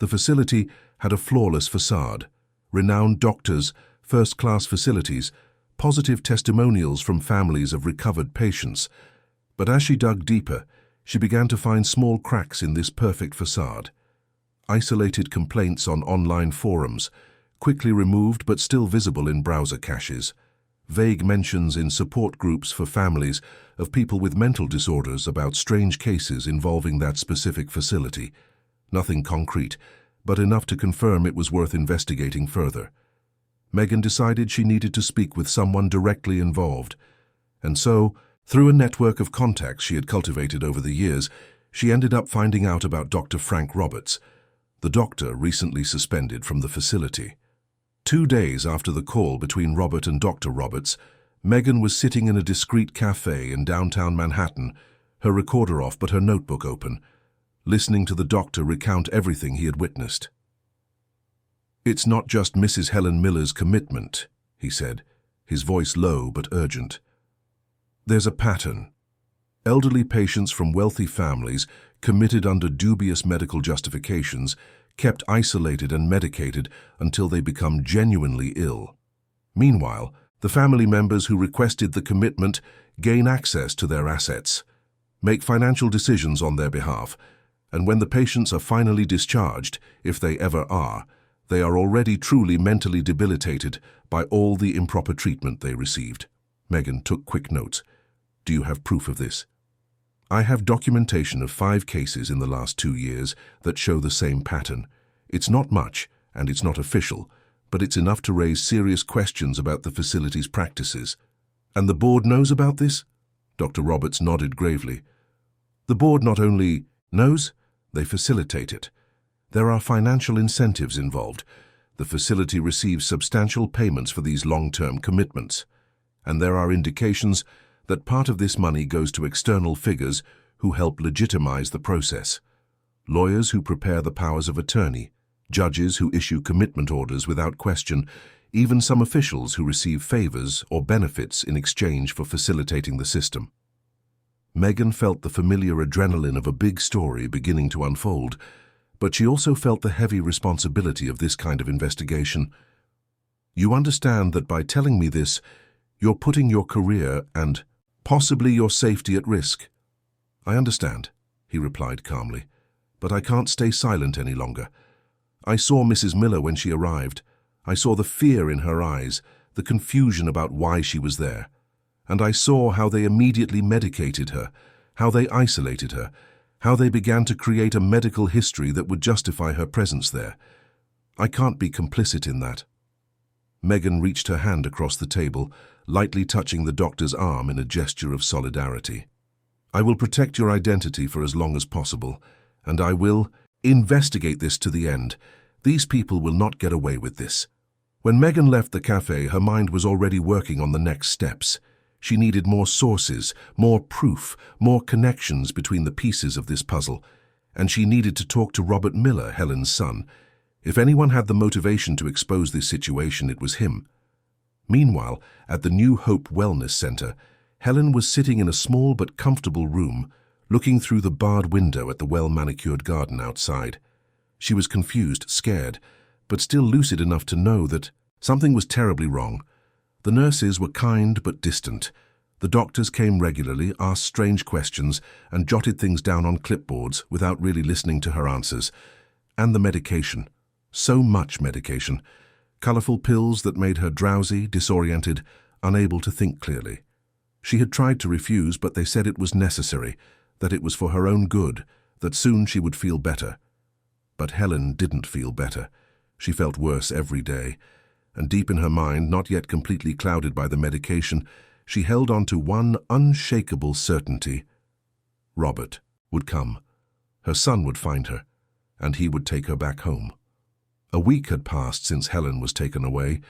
The facility had a flawless facade, renowned doctors, first-class facilities, positive testimonials from families of recovered patients. But as she dug deeper, she began to find small cracks in this perfect facade. Isolated complaints on online forums, quickly removed but still visible in browser caches. Vague mentions in support groups for families of people with mental disorders about strange cases involving that specific facility. Nothing concrete, but enough to confirm it was worth investigating further. Megan decided she needed to speak with someone directly involved. And so, through a network of contacts she had cultivated over the years, she ended up finding out about Dr. Frank Roberts, the doctor recently suspended from the facility. 2 days after the call between Robert and Dr. Roberts, Megan was sitting in a discreet cafe in downtown Manhattan, her recorder off but her notebook open, listening to the doctor recount everything he had witnessed. "It's not just Mrs. Helen Miller's commitment," he said, his voice low but urgent. "There's a pattern. Elderly patients from wealthy families, committed under dubious medical justifications, kept isolated and medicated until they become genuinely ill. Meanwhile, the family members who requested the commitment gain access to their assets, make financial decisions on their behalf, and when the patients are finally discharged, if they ever are, they are already truly mentally debilitated by all the improper treatment they received." Megan took quick notes. "Do you have proof of this?" "I have documentation of 5 cases in the last 2 years that show the same pattern. It's not much, and it's not official, but it's enough to raise serious questions about the facility's practices." "And the board knows about this?" Dr. Roberts nodded gravely. "The board not only knows, they facilitate it. There are financial incentives involved. The facility receives substantial payments for these long-term commitments, and there are indications that part of this money goes to external figures who help legitimize the process. Lawyers who prepare the powers of attorney, judges who issue commitment orders without question, even some officials who receive favors or benefits in exchange for facilitating the system." Megan felt the familiar adrenaline of a big story beginning to unfold, but she also felt the heavy responsibility of this kind of investigation. "You understand that by telling me this, you're putting your career and possibly your safety at risk." "I understand," he replied calmly, "but I can't stay silent any longer. I saw Mrs. Miller when she arrived. I saw the fear in her eyes, the confusion about why she was there. And I saw how they immediately medicated her, how they isolated her, how they began to create a medical history that would justify her presence there. I can't be complicit in that." Megan reached her hand across the table, lightly touching the doctor's arm in a gesture of solidarity. "I will protect your identity for as long as possible, and I will investigate this to the end. These people will not get away with this." When Megan left the cafe, her mind was already working on the next steps. She needed more sources, more proof, more connections between the pieces of this puzzle, and she needed to talk to Robert Miller, Helen's son. If anyone had the motivation to expose this situation, it was him. Meanwhile, at the New Hope Wellness Center, Helen was sitting in a small but comfortable room, looking through the barred window at the well-manicured garden outside. She was confused, scared, but still lucid enough to know that something was terribly wrong. The nurses were kind but distant. The doctors came regularly, asked strange questions, and jotted things down on clipboards without really listening to her answers. And the medication. So much medication. Colorful pills that made her drowsy, disoriented, unable to think clearly. She had tried to refuse, but they said it was necessary, that it was for her own good, that soon she would feel better. But Helen didn't feel better. She felt worse every day, and deep in her mind, not yet completely clouded by the medication, she held on to one unshakable certainty. Robert would come. Her son would find her, and he would take her back home. A week had passed since Helen was taken away,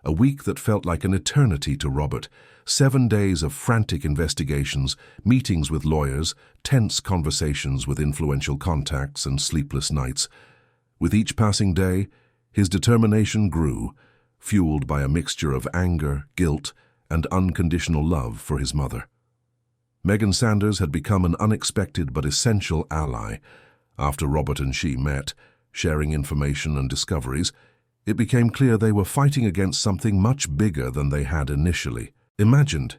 a week that felt like an eternity to Robert. 7 days of frantic investigations, meetings with lawyers, tense conversations with influential contacts, and sleepless nights. With each passing day, his determination grew, fueled by a mixture of anger, guilt, and unconditional love for his mother. Megan Sanders had become an unexpected but essential ally. After Robert and she met, sharing information and discoveries, it became clear they were fighting against something much bigger than they had initially imagined.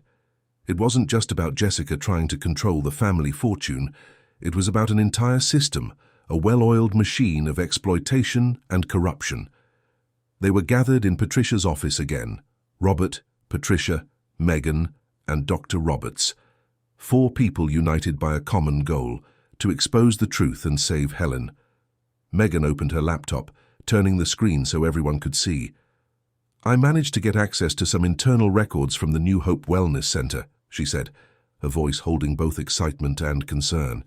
It wasn't just about Jessica trying to control the family fortune. It was about an entire system, a well-oiled machine of exploitation and corruption. They were gathered in Patricia's office again. Robert, Patricia, Megan, and Dr. Roberts. 4 people united by a common goal, to expose the truth and save Helen. Megan opened her laptop, turning the screen so everyone could see. "I managed to get access to some internal records from the New Hope Wellness Center," she said, her voice holding both excitement and concern.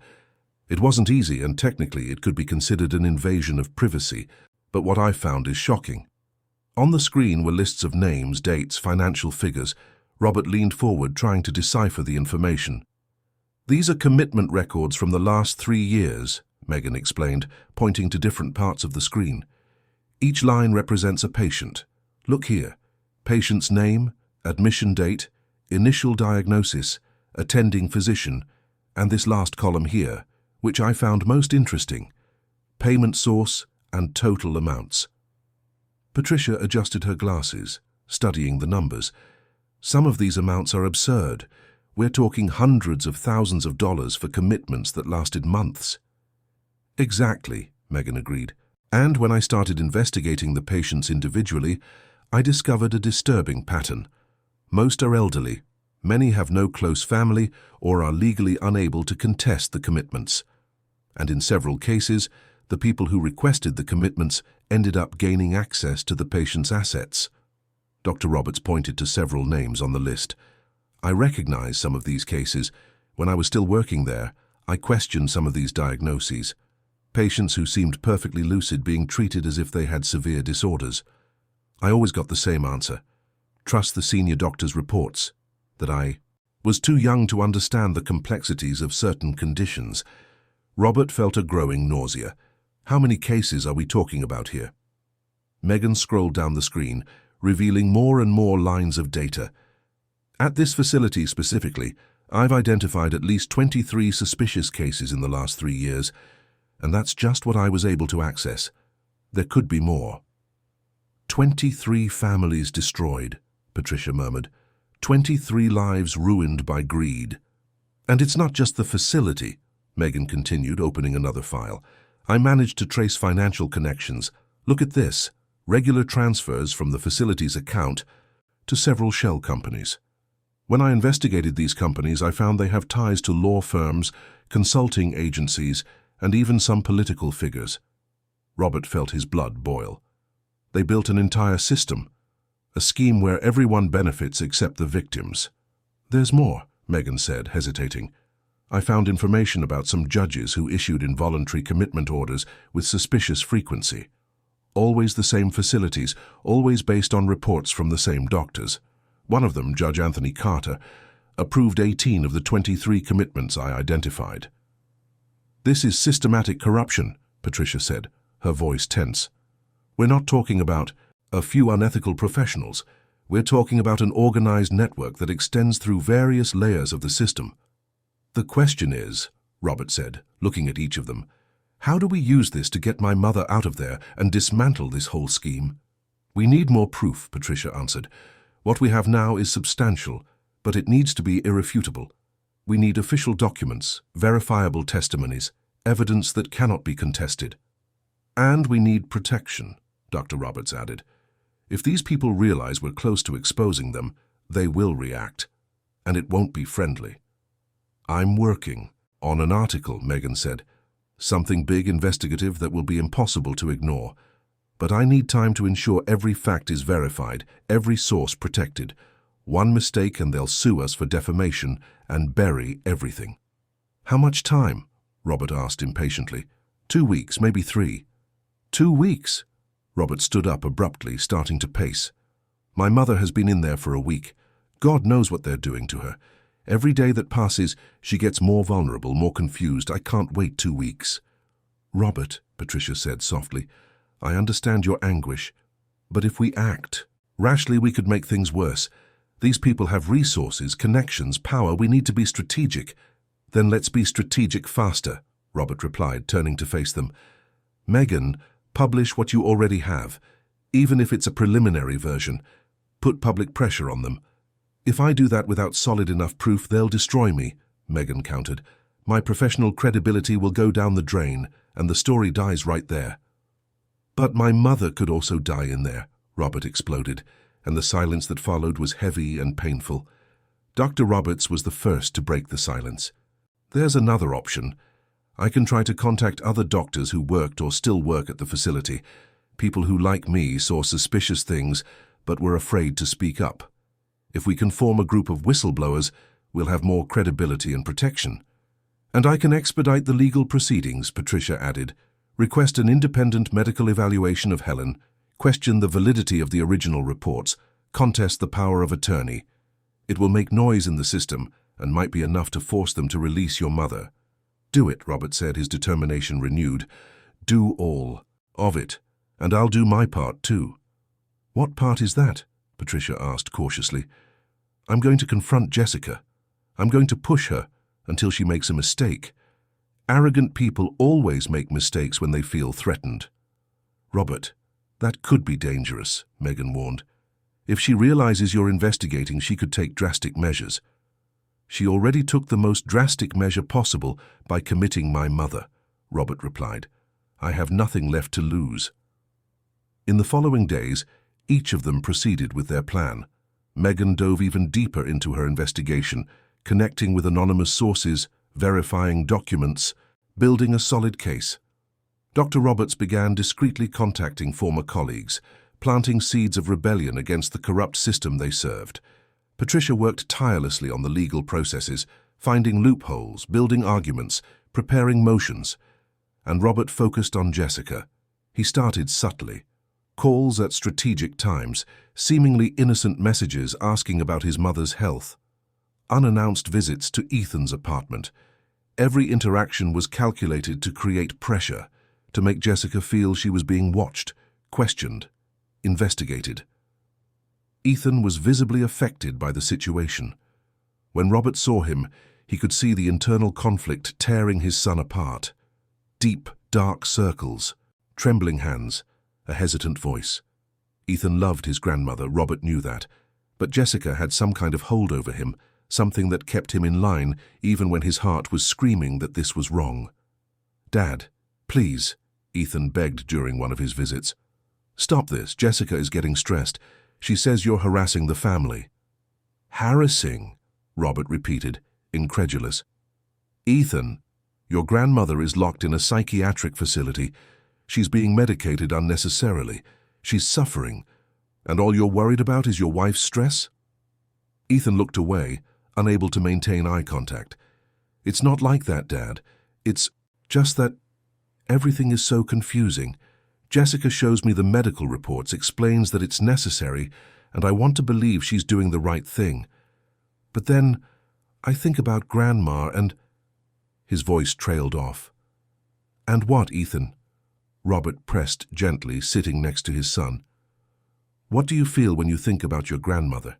"It wasn't easy, and technically it could be considered an invasion of privacy, but what I found is shocking." On the screen were lists of names, dates, financial figures. Robert leaned forward, trying to decipher the information. "These are commitment records from the last 3 years," Megan explained, pointing to different parts of the screen. "Each line represents a patient. Look here. Patient's name, admission date, initial diagnosis, attending physician, and this last column here, which I found most interesting, payment source and total amounts." Patricia adjusted her glasses, studying the numbers. "Some of these amounts are absurd. We're talking hundreds of thousands of dollars for commitments that lasted months." "Exactly," Megan agreed. "And when I started investigating the patients individually, I discovered a disturbing pattern. Most are elderly. Many have no close family or are legally unable to contest the commitments. And in several cases, the people who requested the commitments ended up gaining access to the patient's assets." Dr. Roberts pointed to several names on the list. "I recognize some of these cases. When I was still working there, I questioned some of these diagnoses. Patients who seemed perfectly lucid being treated as if they had severe disorders. I always got the same answer. Trust the senior doctor's reports. That I was too young to understand the complexities of certain conditions." Robert felt a growing nausea. "How many cases are we talking about here?" Megan scrolled down the screen, revealing more and more lines of data. "At this facility specifically, I've identified at least 23 suspicious cases in the last 3 years, and that's just what I was able to access. There could be more." 23 families destroyed, Patricia murmured. 23 lives ruined by greed. "And it's not just the facility," Megan continued, opening another file. "I managed to trace financial connections. Look at this. Regular transfers from the facility's account to several shell companies. When I investigated these companies, I found they have ties to law firms, consulting agencies, and even some political figures." Robert felt his blood boil. "They built an entire system, a scheme where everyone benefits except the victims." "There's more," Megan said, hesitating. "I found information about some judges who issued involuntary commitment orders with suspicious frequency. Always the same facilities, always based on reports from the same doctors. One of them, Judge Anthony Carter, approved 18 of the 23 commitments I identified." "This is systematic corruption," Patricia said, her voice tense. "We're not talking about a few unethical professionals. We're talking about an organized network that extends through various layers of the system." "The question is," Robert said, looking at each of them, "how do we use this to get my mother out of there and dismantle this whole scheme?" "We need more proof," Patricia answered. "What we have now is substantial, but it needs to be irrefutable. We need official documents, verifiable testimonies, evidence that cannot be contested. And we need protection, Dr. Roberts added. If these people realize we're close to exposing them, they will react, and it won't be friendly. I'm working on an article, Megan said. Something big, investigative that will be impossible to ignore. But I need time to ensure every fact is verified, every source protected. One mistake and they'll sue us for defamation and bury everything. How much time? Robert asked impatiently. 2 weeks, maybe 3. 2 weeks? Robert stood up abruptly, starting to pace. My mother has been in there for a week. God knows what they're doing to her. Every day that passes, she gets more vulnerable, more confused. I can't wait 2 weeks. Robert, Patricia said softly, I understand your anguish, but if we act rashly, we could make things worse. These people have resources, connections, power. We need to be strategic. Then let's be strategic faster, Robert replied, turning to face them. Megan, publish what you already have, even if it's a preliminary version. Put public pressure on them. If I do that without solid enough proof, they'll destroy me, Megan countered. My professional credibility will go down the drain, and the story dies right there. But my mother could also die in there, Robert exploded, and the silence that followed was heavy and painful. Dr. Roberts was the first to break the silence. There's another option. I can try to contact other doctors who worked or still work at the facility, people who, like me, saw suspicious things but were afraid to speak up. If we can form a group of whistleblowers, we'll have more credibility and protection. And I can expedite the legal proceedings, Patricia added. Request an independent medical evaluation of Helen, question the validity of the original reports, contest the power of attorney. It will make noise in the system and might be enough to force them to release your mother. Do it, Robert said, his determination renewed. Do all of it, and I'll do my part too. What part is that? Patricia asked cautiously. I'm going to confront Jessica. I'm going to push her until she makes a mistake. Arrogant people always make mistakes when they feel threatened. Robert, that could be dangerous, Megan warned. If she realizes you're investigating, she could take drastic measures. She already took the most drastic measure possible by committing my mother, Robert replied. I have nothing left to lose. In the following days, each of them proceeded with their plan. Megan dove even deeper into her investigation, connecting with anonymous sources, verifying documents, building a solid case. Dr. Roberts began discreetly contacting former colleagues, planting seeds of rebellion against the corrupt system they served. Patricia worked tirelessly on the legal processes, finding loopholes, building arguments, preparing motions. And Robert focused on Jessica. He started subtly. Calls at strategic times, seemingly innocent messages asking about his mother's health. Unannounced visits to Ethan's apartment. Every interaction was calculated to create pressure, to make Jessica feel she was being watched, questioned, investigated. Ethan was visibly affected by the situation. When Robert saw him, he could see the internal conflict tearing his son apart. Deep, dark circles, trembling hands, a hesitant voice. Ethan loved his grandmother, Robert knew that, but Jessica had some kind of hold over him, something that kept him in line even when his heart was screaming that this was wrong. Dad, please, Ethan begged during one of his visits. Stop this, Jessica is getting stressed. She says you're harassing the family. Harassing, Robert repeated, incredulous. Ethan, your grandmother is locked in a psychiatric facility. She's being medicated unnecessarily. She's suffering. And all you're worried about is your wife's stress? Ethan looked away, unable to maintain eye contact. It's not like that, Dad. It's just that everything is so confusing. Jessica shows me the medical reports, explains that it's necessary, and I want to believe she's doing the right thing. But then I think about Grandma and... His voice trailed off. And what, Ethan? Robert pressed gently, sitting next to his son. What do you feel when you think about your grandmother?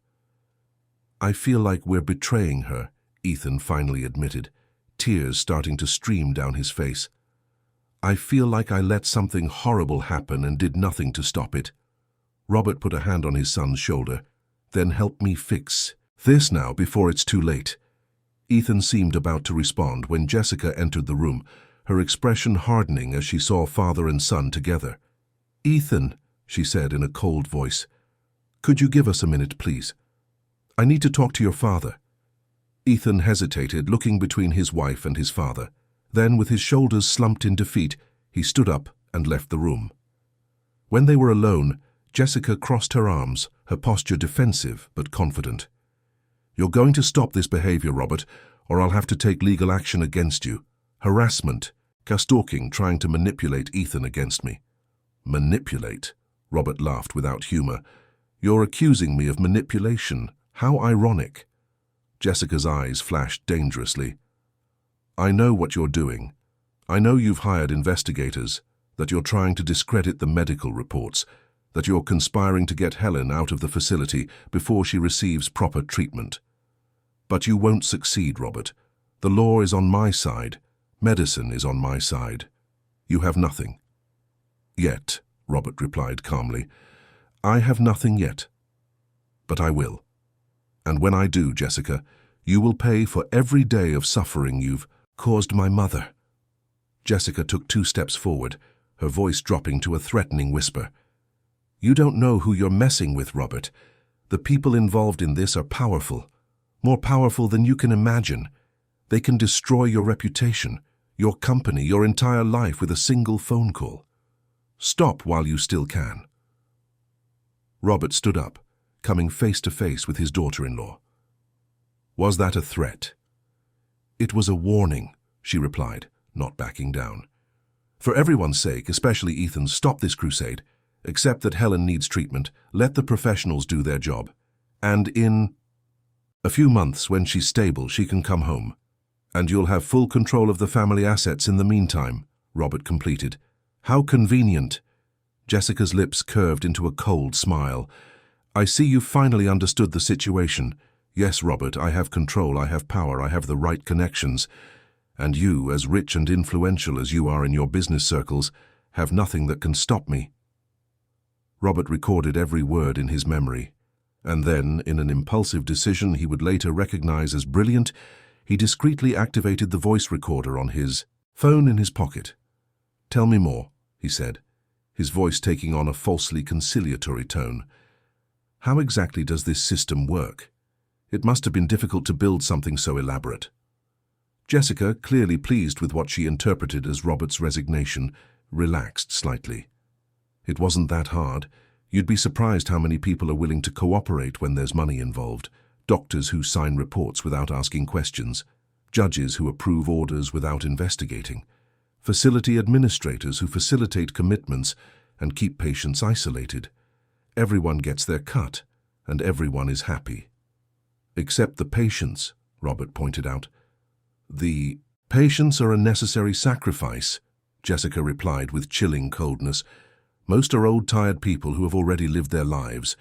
I feel like we're betraying her, Ethan finally admitted, tears starting to stream down his face. I feel like I let something horrible happen and did nothing to stop it. Robert put a hand on his son's shoulder. Then help me fix This now, before it's too late." Ethan seemed about to respond when Jessica entered the room, her expression hardening as she saw father and son together. "Ethan," she said in a cold voice, "could you give us a minute, please? I need to talk to your father." Ethan hesitated, looking between his wife and his father. Then, with his shoulders slumped in defeat, he stood up and left the room. When they were alone, Jessica crossed her arms, her posture defensive but confident. "You're going to stop this behavior, Robert, or I'll have to take legal action against you. Harassment, stalking, trying to manipulate Ethan against me." "Manipulate?" Robert laughed without humor. "You're accusing me of manipulation. How ironic." Jessica's eyes flashed dangerously. "I know what you're doing. I know you've hired investigators, that you're trying to discredit the medical reports, that you're conspiring to get Helen out of the facility before she receives proper treatment. But you won't succeed, Robert. The law is on my side. Medicine is on my side. You have nothing." "Yet," Robert replied calmly. "I have nothing yet. But I will. And when I do, Jessica, you will pay for every day of suffering you've caused my mother." Jessica took 2 steps forward, her voice dropping to a threatening whisper. "You don't know who you're messing with, Robert. The people involved in this are powerful, more powerful than you can imagine. They can destroy your reputation, your company, your entire life with a single phone call. Stop while you still can." Robert stood up, coming face to face with his daughter-in-law. "Was that a threat?" "It was a warning," she replied, not backing down. "For everyone's sake, especially Ethan's, stop this crusade. Accept that Helen needs treatment. Let the professionals do their job. And in a few months, when she's stable, she can come home. And you'll have full control of the family assets in the meantime," Robert completed. "How convenient." Jessica's lips curved into a cold smile. "I see you finally understood the situation. Yes, Robert, I have control, I have power, I have the right connections. And you, as rich and influential as you are in your business circles, have nothing that can stop me." Robert recorded every word in his memory, and then, in an impulsive decision he would later recognize as brilliant, he discreetly activated the voice recorder on his phone in his pocket. "Tell me more," he said, his voice taking on a falsely conciliatory tone. "How exactly does this system work? It must have been difficult to build something so elaborate." Jessica, clearly pleased with what she interpreted as Robert's resignation, relaxed slightly. "It wasn't that hard. You'd be surprised how many people are willing to cooperate when there's money involved. Doctors who sign reports without asking questions. Judges who approve orders without investigating. Facility administrators who facilitate commitments and keep patients isolated. Everyone gets their cut, and everyone is happy." "Except the patients," Robert pointed out. "The patients are a necessary sacrifice," Jessica replied with chilling coldness. "Most are old, tired people who have already lived their lives.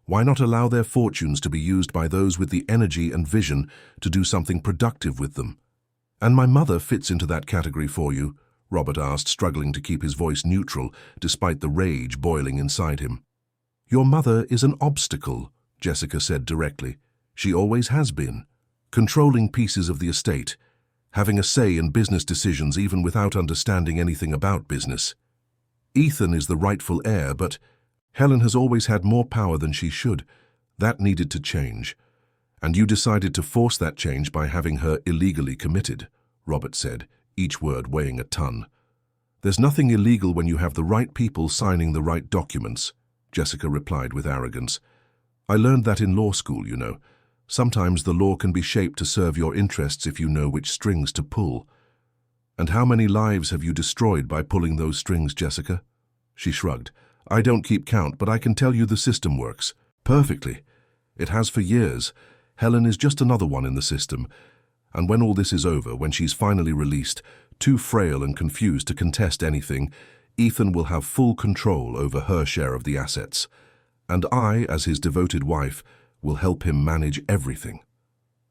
Why not allow their fortunes to be used by those with the energy and vision to do something productive with them?" "And my mother fits into that category for you?" Robert asked, struggling to keep his voice neutral despite the rage boiling inside him. "Your mother is an obstacle," Jessica said directly. "She always has been. Controlling pieces of the estate, having a say in business decisions even without understanding anything about business. Ethan is the rightful heir, but Helen has always had more power than she should. That needed to change. And you decided to force that change by having her illegally committed," Robert said, each word weighing a ton. "There's nothing illegal when you have the right people signing the right documents," Jessica replied with arrogance. "I learned that in law school, you know. Sometimes the law can be shaped to serve your interests if you know which strings to pull. And how many lives have you destroyed by pulling those strings, Jessica?" She shrugged. "I don't keep count, but I can tell you the system works. Perfectly. It has for years. Helen is just another one in the system. And when all this is over, when she's finally released, too frail and confused to contest anything, Ethan will have full control over her share of the assets. And I, as his devoted wife, will help him manage everything."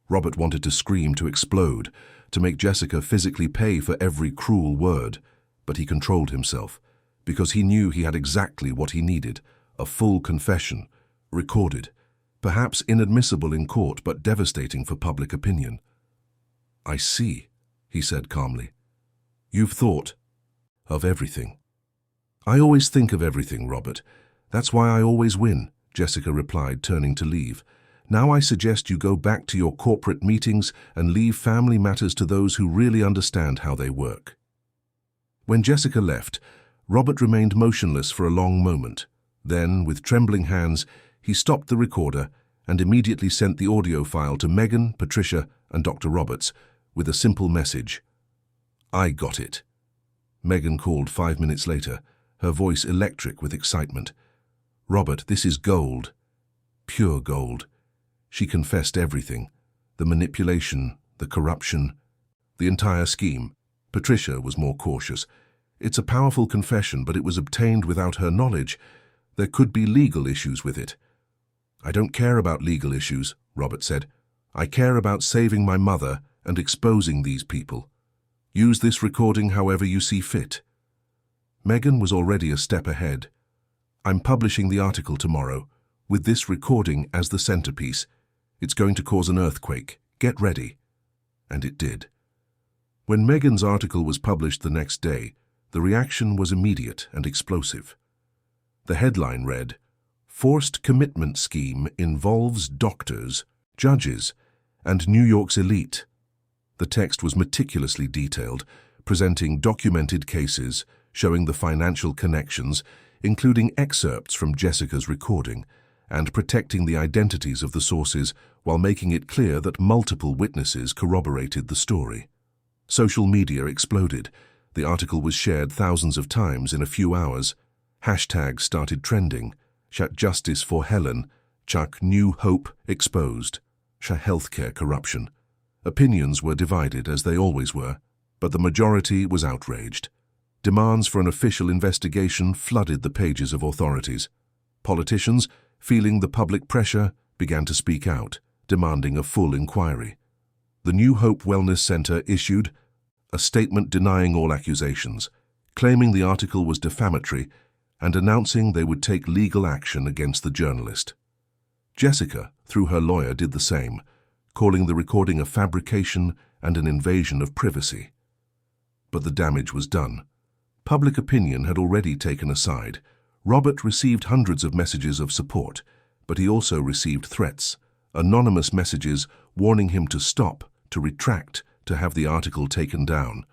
Robert wanted to scream, to explode, to make Jessica physically pay for every cruel word, but he controlled himself, because he knew he had exactly what he needed, a full confession, recorded, Perhaps inadmissible in court, but devastating for public opinion. "I see," he said calmly. "You've thought of everything." "I always think of everything, Robert. That's why I always win," Jessica replied, turning to leave. "Now I suggest you go back to your corporate meetings and leave family matters to those who really understand how they work." When Jessica left, Robert remained motionless for a long moment. Then, with trembling hands, he stopped the recorder and immediately sent the audio file to Megan, Patricia, and Dr. Roberts with a simple message. "I got it." Megan called 5 minutes later, her voice electric with excitement. "Robert, this is gold. Pure gold." She confessed everything. The manipulation, the corruption, the entire scheme. Patricia was more cautious. "It's a powerful confession, but it was obtained without her knowledge. There could be legal issues with it." "I don't care about legal issues," Robert said. "I care about saving my mother and exposing these people. Use this recording however you see fit." Megan was already a step ahead. "I'm publishing the article tomorrow, with this recording as the centerpiece. It's going to cause an earthquake. Get ready." And it did. When Megan's article was published the next day, the reaction was immediate and explosive. The headline read, "Forced Commitment Scheme Involves Doctors, Judges, and New York's Elite." The text was meticulously detailed, presenting documented cases, showing the financial connections, including excerpts from Jessica's recording, and protecting the identities of the sources while making it clear that multiple witnesses corroborated the story. Social media exploded. The article was shared thousands of times in a few hours. Hashtags started trending. "Shut Justice for Helen," "Chuck New Hope Exposed," "Shut Healthcare Corruption." Opinions were divided, as they always were, but the majority was outraged. Demands for an official investigation flooded the pages of authorities. Politicians, feeling the public pressure, began to speak out, demanding a full inquiry. The New Hope Wellness Center issued a statement denying all accusations, claiming the article was defamatory and announcing they would take legal action against the journalist. Jessica, through her lawyer, did the same, calling the recording a fabrication and an invasion of privacy. But the damage was done. Public opinion had already taken a side. Robert received hundreds of messages of support, but he also received threats, anonymous messages warning him to stop, to retract, to have the article taken down.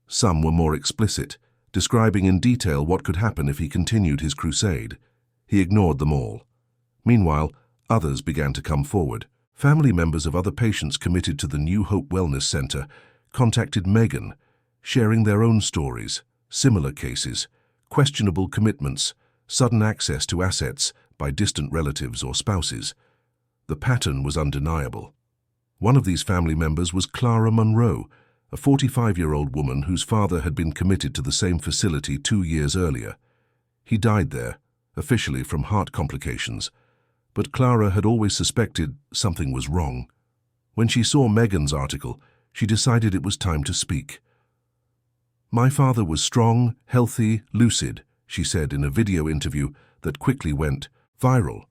Some were more explicit, describing in detail what could happen if he continued his crusade. He ignored them all. Meanwhile, others began to come forward. Family members of other patients committed to the New Hope Wellness Center contacted Megan, sharing their own stories, similar cases, questionable commitments, sudden access to assets by distant relatives or spouses. The pattern was undeniable. One of these family members was Clara Monroe, a 45-year-old woman whose father had been committed to the same facility 2 years earlier. He died there, officially from heart complications, but Clara had always suspected something was wrong. When she saw Megan's article, she decided it was time to speak. "My father was strong, healthy, lucid," she said in a video interview that quickly went viral.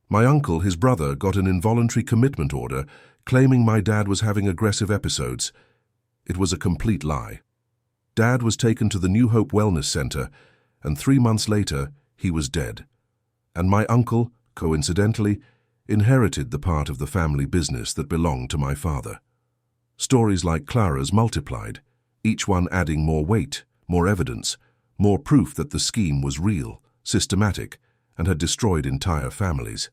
"My uncle, his brother, got an involuntary commitment order claiming my dad was having aggressive episodes. It was a complete lie. Dad was taken to the New Hope Wellness Center, and 3 months later, he was dead. And my uncle, coincidentally, inherited the part of the family business that belonged to my father." Stories like Clara's multiplied, each one adding more weight, more evidence, more proof that the scheme was real, systematic, and had destroyed entire families.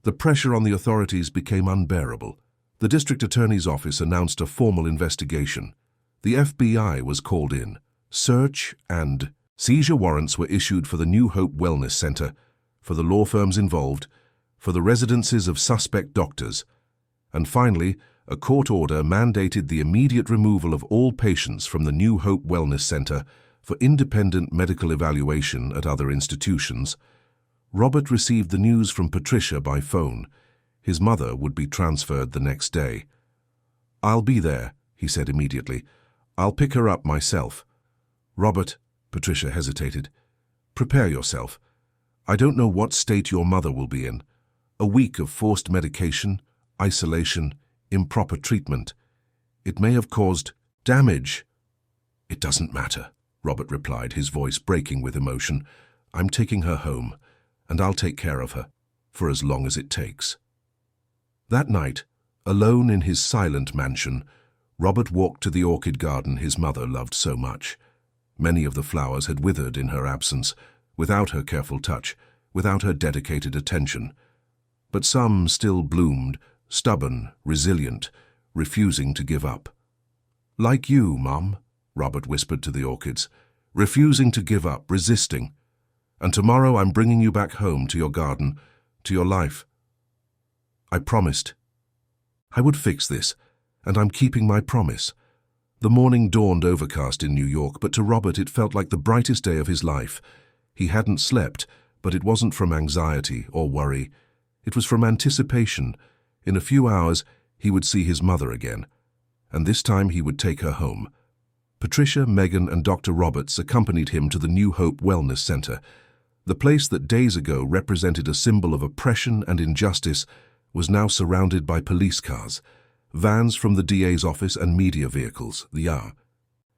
The pressure on the authorities became unbearable. The district attorney's office announced a formal investigation. The FBI was called in. Search and seizure warrants were issued for the New Hope Wellness Center, for the law firms involved, for the residences of suspect doctors, and finally, a court order mandated the immediate removal of all patients from the New Hope Wellness Center for independent medical evaluation at other institutions. Robert received the news from Patricia by phone. His mother would be transferred the next day. "I'll be there," he said immediately. "I'll pick her up myself." "Robert," Patricia hesitated, "prepare yourself. I don't know what state your mother will be in. A week of forced medication, isolation, improper treatment. It may have caused damage. It doesn't matter, Robert replied, his voice breaking with emotion. I'm taking her home, and I'll take care of her, for as long as it takes. That night, alone in his silent mansion, Robert walked to the orchid garden his mother loved so much. Many of the flowers had withered in her absence, without her careful touch, without her dedicated attention. But some still bloomed, stubborn, resilient, refusing to give up. Like you, Mum, Robert whispered to the orchids, refusing to give up, resisting. And tomorrow I'm bringing you back home to your garden, to your life. I promised. I would fix this, and I'm keeping my promise. The morning dawned overcast in New York, but to Robert it felt like the brightest day of his life. He hadn't slept, but it wasn't from anxiety or worry. It was from anticipation. In a few hours, he would see his mother again, and this time he would take her home. Patricia, Megan, and Dr. Roberts accompanied him to the New Hope Wellness Center. The place that days ago represented a symbol of oppression and injustice was now surrounded by police cars, vans from the DA's office and media vehicles, the R.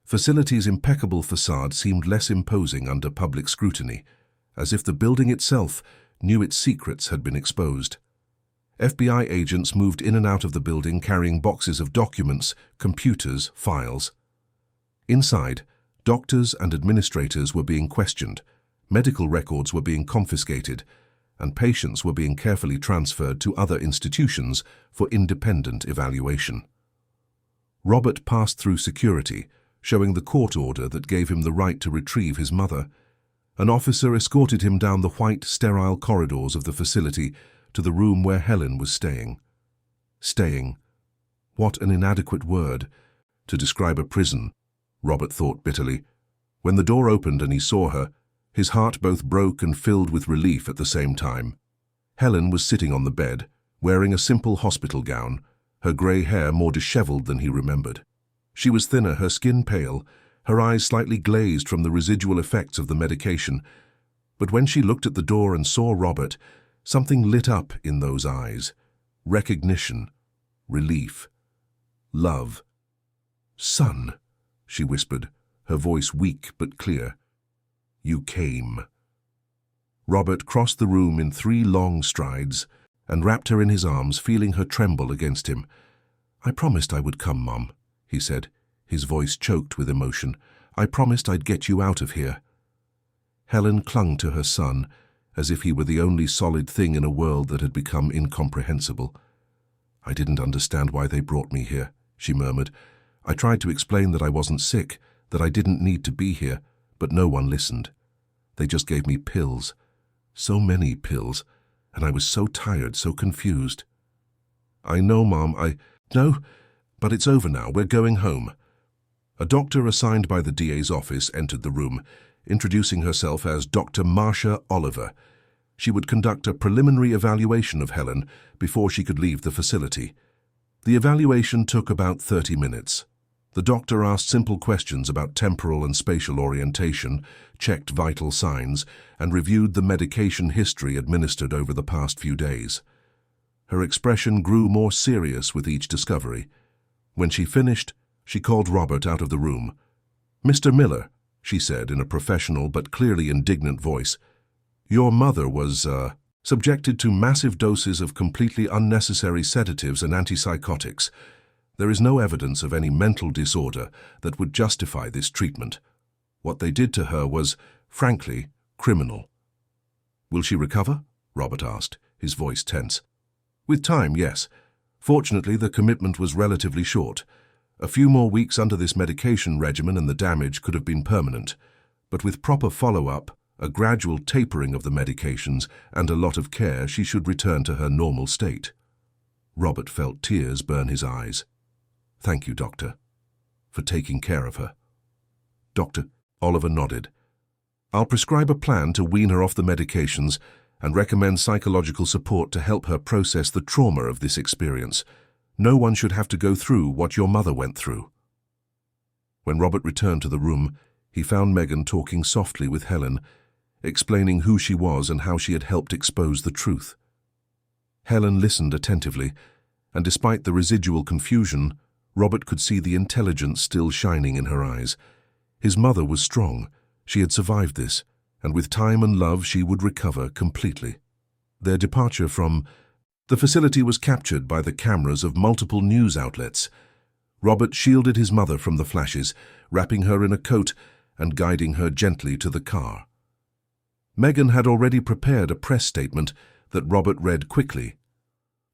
Facility's impeccable facade seemed less imposing under public scrutiny, as if the building itself knew its secrets had been exposed. FBI agents moved in and out of the building carrying boxes of documents, computers, files. Inside, doctors and administrators were being questioned, medical records were being confiscated, and patients were being carefully transferred to other institutions for independent evaluation. Robert passed through security, showing the court order that gave him the right to retrieve his mother. An officer escorted him down the white, sterile corridors of the facility to the room where Helen was staying. Staying. What an inadequate word to describe a prison, Robert thought bitterly. When the door opened and he saw her, his heart both broke and filled with relief at the same time. Helen was sitting on the bed, wearing a simple hospital gown, her grey hair more disheveled than he remembered. She was thinner, her skin pale, her eyes slightly glazed from the residual effects of the medication. But when she looked at the door and saw Robert, something lit up in those eyes. Recognition, relief, love. "Son," she whispered, her voice weak but clear. "You came." Robert crossed the room in 3 long strides and wrapped her in his arms, feeling her tremble against him. "I promised I would come, Mom," he said, his voice choked with emotion. "I promised I'd get you out of here." Helen clung to her son, as if he were the only solid thing in a world that had become incomprehensible. "I didn't understand why they brought me here," she murmured. "I tried to explain that I wasn't sick, that I didn't need to be here, but no one listened. They just gave me pills. So many pills, and I was so tired, so confused." "I know, Mom, No, but it's over now. We're going home." A doctor assigned by the DA's office entered the room, introducing herself as Dr. Marcia Oliver. She would conduct a preliminary evaluation of Helen before she could leave the facility. The evaluation took about 30 minutes. The doctor asked simple questions about temporal and spatial orientation, checked vital signs, and reviewed the medication history administered over the past few days. Her expression grew more serious with each discovery. When she finished, she called Robert out of the room. "Mr. Miller," she said in a professional but clearly indignant voice, "your mother was, subjected to massive doses of completely unnecessary sedatives and antipsychotics. There is no evidence of any mental disorder that would justify this treatment. What they did to her was, frankly, criminal." "Will she recover?" Robert asked, his voice tense. "With time, yes. Fortunately, the commitment was relatively short. A few more weeks under this medication regimen and the damage could have been permanent. But with proper follow-up, a gradual tapering of the medications, and a lot of care, she should return to her normal state." Robert felt tears burn his eyes. "Thank you, Doctor, for taking care of her." "Doctor," Oliver nodded. "I'll prescribe a plan to wean her off the medications and recommend psychological support to help her process the trauma of this experience. No one should have to go through what your mother went through." When Robert returned to the room, he found Megan talking softly with Helen, explaining who she was and how she had helped expose the truth. Helen listened attentively, and despite the residual confusion, Robert could see the intelligence still shining in her eyes. His mother was strong. She had survived this, and with time and love she would recover completely. Their departure from the facility was captured by the cameras of multiple news outlets. Robert shielded his mother from the flashes, wrapping her in a coat and guiding her gently to the car. Megan had already prepared a press statement that Robert read quickly.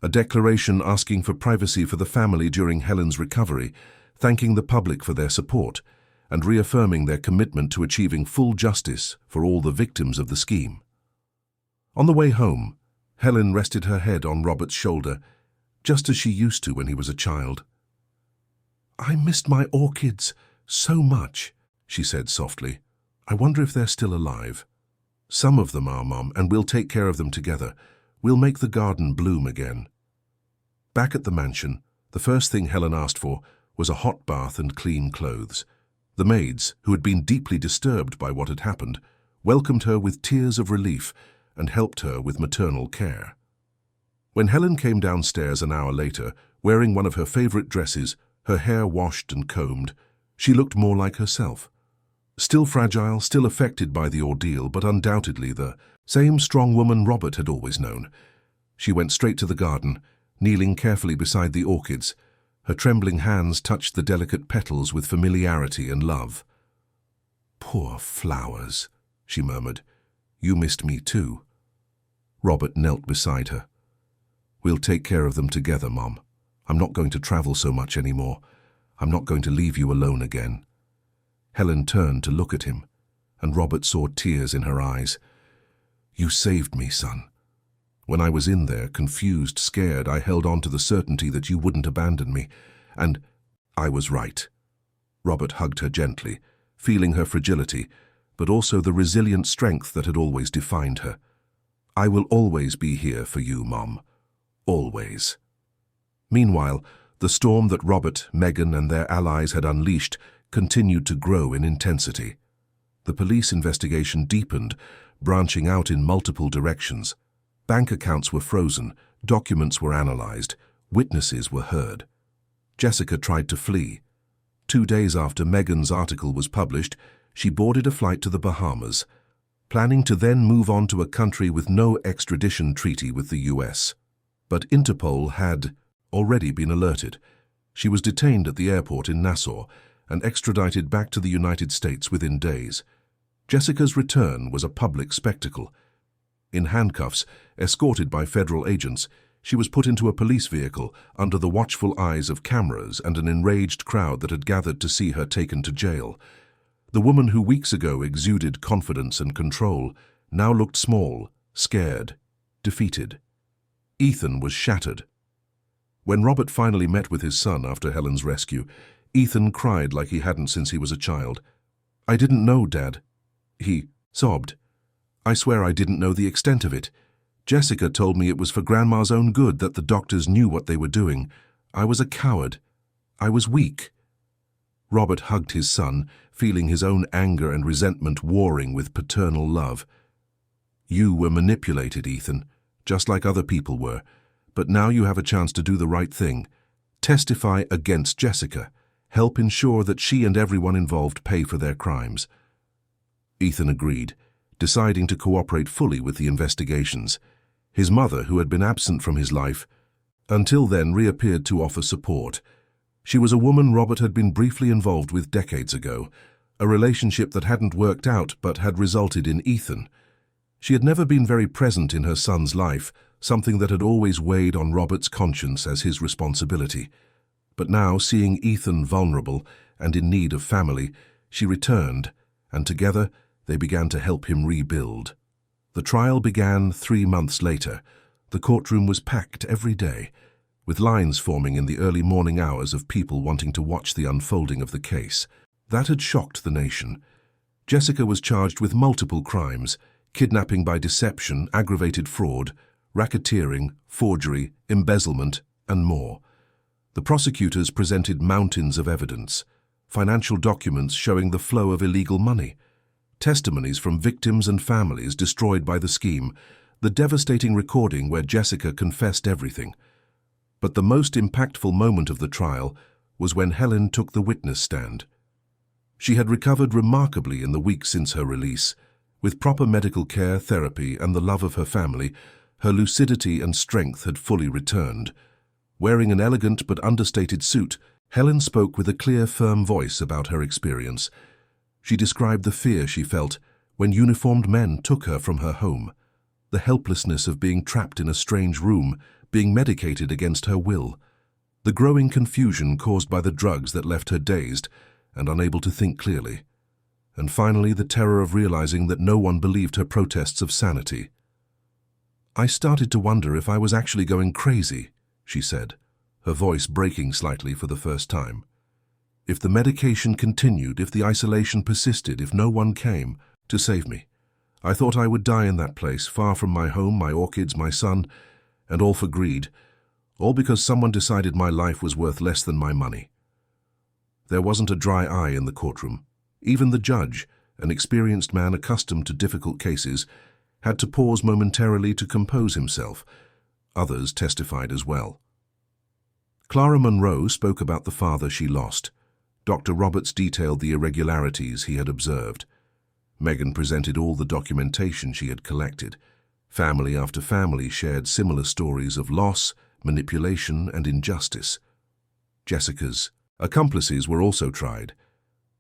A declaration asking for privacy for the family during Helen's recovery, thanking the public for their support, and reaffirming their commitment to achieving full justice for all the victims of the scheme. On the way home, Helen rested her head on Robert's shoulder, just as she used to when he was a child. "I missed my orchids so much," she said softly. "I wonder if they're still alive." "Some of them are, Mom, and we'll take care of them together. We'll make the garden bloom again." Back at the mansion, the first thing Helen asked for was a hot bath and clean clothes. The maids, who had been deeply disturbed by what had happened, welcomed her with tears of relief and helped her with maternal care. When Helen came downstairs an hour later, wearing one of her favorite dresses, her hair washed and combed, she looked more like herself. Still fragile, still affected by the ordeal, but undoubtedly the same strong woman Robert had always known. She went straight to the garden, kneeling carefully beside the orchids. Her trembling hands touched the delicate petals with familiarity and love. "Poor flowers," she murmured. "You missed me too." Robert knelt beside her. "We'll take care of them together, Mom. I'm not going to travel so much anymore. I'm not going to leave you alone again." Helen turned to look at him, and Robert saw tears in her eyes. "You saved me, son. When I was in there, confused, scared, I held on to the certainty that you wouldn't abandon me. And I was right." Robert hugged her gently, feeling her fragility, but also the resilient strength that had always defined her. "I will always be here for you, Mom. Always." Meanwhile, the storm that Robert, Megan, and their allies had unleashed continued to grow in intensity. The police investigation deepened, branching out in multiple directions. Bank accounts were frozen, documents were analyzed, witnesses were heard. Jessica tried to flee. 2 days after Megan's article was published, she boarded a flight to the Bahamas, planning to then move on to a country with no extradition treaty with the US. But Interpol had already been alerted. She was detained at the airport in Nassau and extradited back to the United States within days. Jessica's return was a public spectacle. In handcuffs, escorted by federal agents, she was put into a police vehicle under the watchful eyes of cameras and an enraged crowd that had gathered to see her taken to jail. The woman who weeks ago exuded confidence and control now looked small, scared, defeated. Ethan was shattered. When Robert finally met with his son after Helen's rescue, Ethan cried like he hadn't since he was a child. "I didn't know, Dad." He sobbed. "I swear I didn't know the extent of it. Jessica told me it was for Grandma's own good, that the doctors knew what they were doing. I was a coward. I was weak." Robert hugged his son, feeling his own anger and resentment warring with paternal love. "You were manipulated, Ethan, just like other people were. But now you have a chance to do the right thing. Testify against Jessica. Help ensure that she and everyone involved pay for their crimes." Ethan agreed, deciding to cooperate fully with the investigations. His mother, who had been absent from his life, until then reappeared to offer support. She was a woman Robert had been briefly involved with decades ago, a relationship that hadn't worked out but had resulted in Ethan. She had never been very present in her son's life, something that had always weighed on Robert's conscience as his responsibility. But now, seeing Ethan vulnerable and in need of family, she returned, and together they began to help him rebuild. The trial began 3 months later. The courtroom was packed every day, with lines forming in the early morning hours of people wanting to watch the unfolding of the case. That had shocked the nation. Jessica was charged with multiple crimes: kidnapping by deception, aggravated fraud, racketeering, forgery, embezzlement, and more. The prosecutors presented mountains of evidence, financial documents showing the flow of illegal money, testimonies from victims and families destroyed by the scheme, the devastating recording where Jessica confessed everything. But the most impactful moment of the trial was when Helen took the witness stand. She had recovered remarkably in the weeks since her release. With proper medical care, therapy, and the love of her family, her lucidity and strength had fully returned. Wearing an elegant but understated suit, Helen spoke with a clear, firm voice about her experience. She described the fear she felt when uniformed men took her from her home, the helplessness of being trapped in a strange room, being medicated against her will, the growing confusion caused by the drugs that left her dazed and unable to think clearly, and finally the terror of realizing that no one believed her protests of sanity. "I started to wonder if I was actually going crazy," she said, her voice breaking slightly for the first time. "If the medication continued, if the isolation persisted, if no one came to save me. I thought I would die in that place, far from my home, my orchids, my son, and all for greed, all because someone decided my life was worth less than my money." There wasn't a dry eye in the courtroom. Even the judge, an experienced man accustomed to difficult cases, had to pause momentarily to compose himself. Others testified as well. Clara Monroe spoke about the father she lost. Dr. Roberts detailed the irregularities he had observed. Megan presented all the documentation she had collected. Family after family shared similar stories of loss, manipulation, and injustice. Jessica's accomplices were also tried.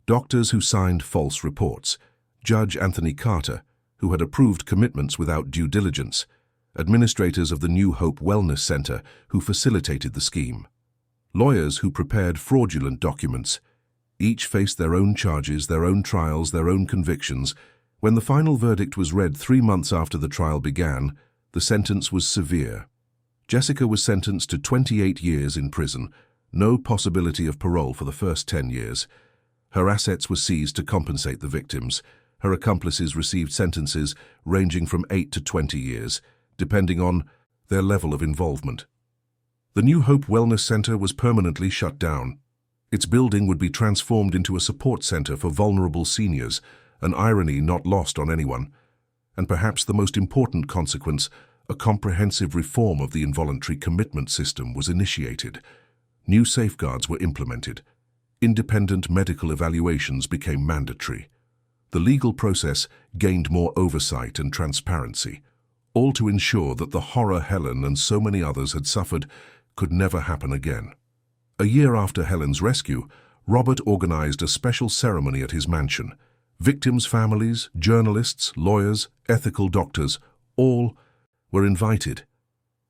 Doctors who signed false reports, Judge Anthony Carter, who had approved commitments without due diligence, administrators of the New Hope Wellness Center who facilitated the scheme, lawyers who prepared fraudulent documents. Each faced their own charges, their own trials, their own convictions. When the final verdict was read 3 months after the trial began, the sentence was severe. Jessica was sentenced to 28 years in prison, no possibility of parole for the first 10 years. Her assets were seized to compensate the victims. Her accomplices received sentences ranging from 8 to 20 years, depending on their level of involvement. The New Hope Wellness Center was permanently shut down. Its building would be transformed into a support center for vulnerable seniors, an irony not lost on anyone. And perhaps the most important consequence, a comprehensive reform of the involuntary commitment system was initiated. New safeguards were implemented. Independent medical evaluations became mandatory. The legal process gained more oversight and transparency, all to ensure that the horror Helen and so many others had suffered could never happen again. A year after Helen's rescue, Robert organized a special ceremony at his mansion. Victims' families, journalists, lawyers, ethical doctors, all were invited.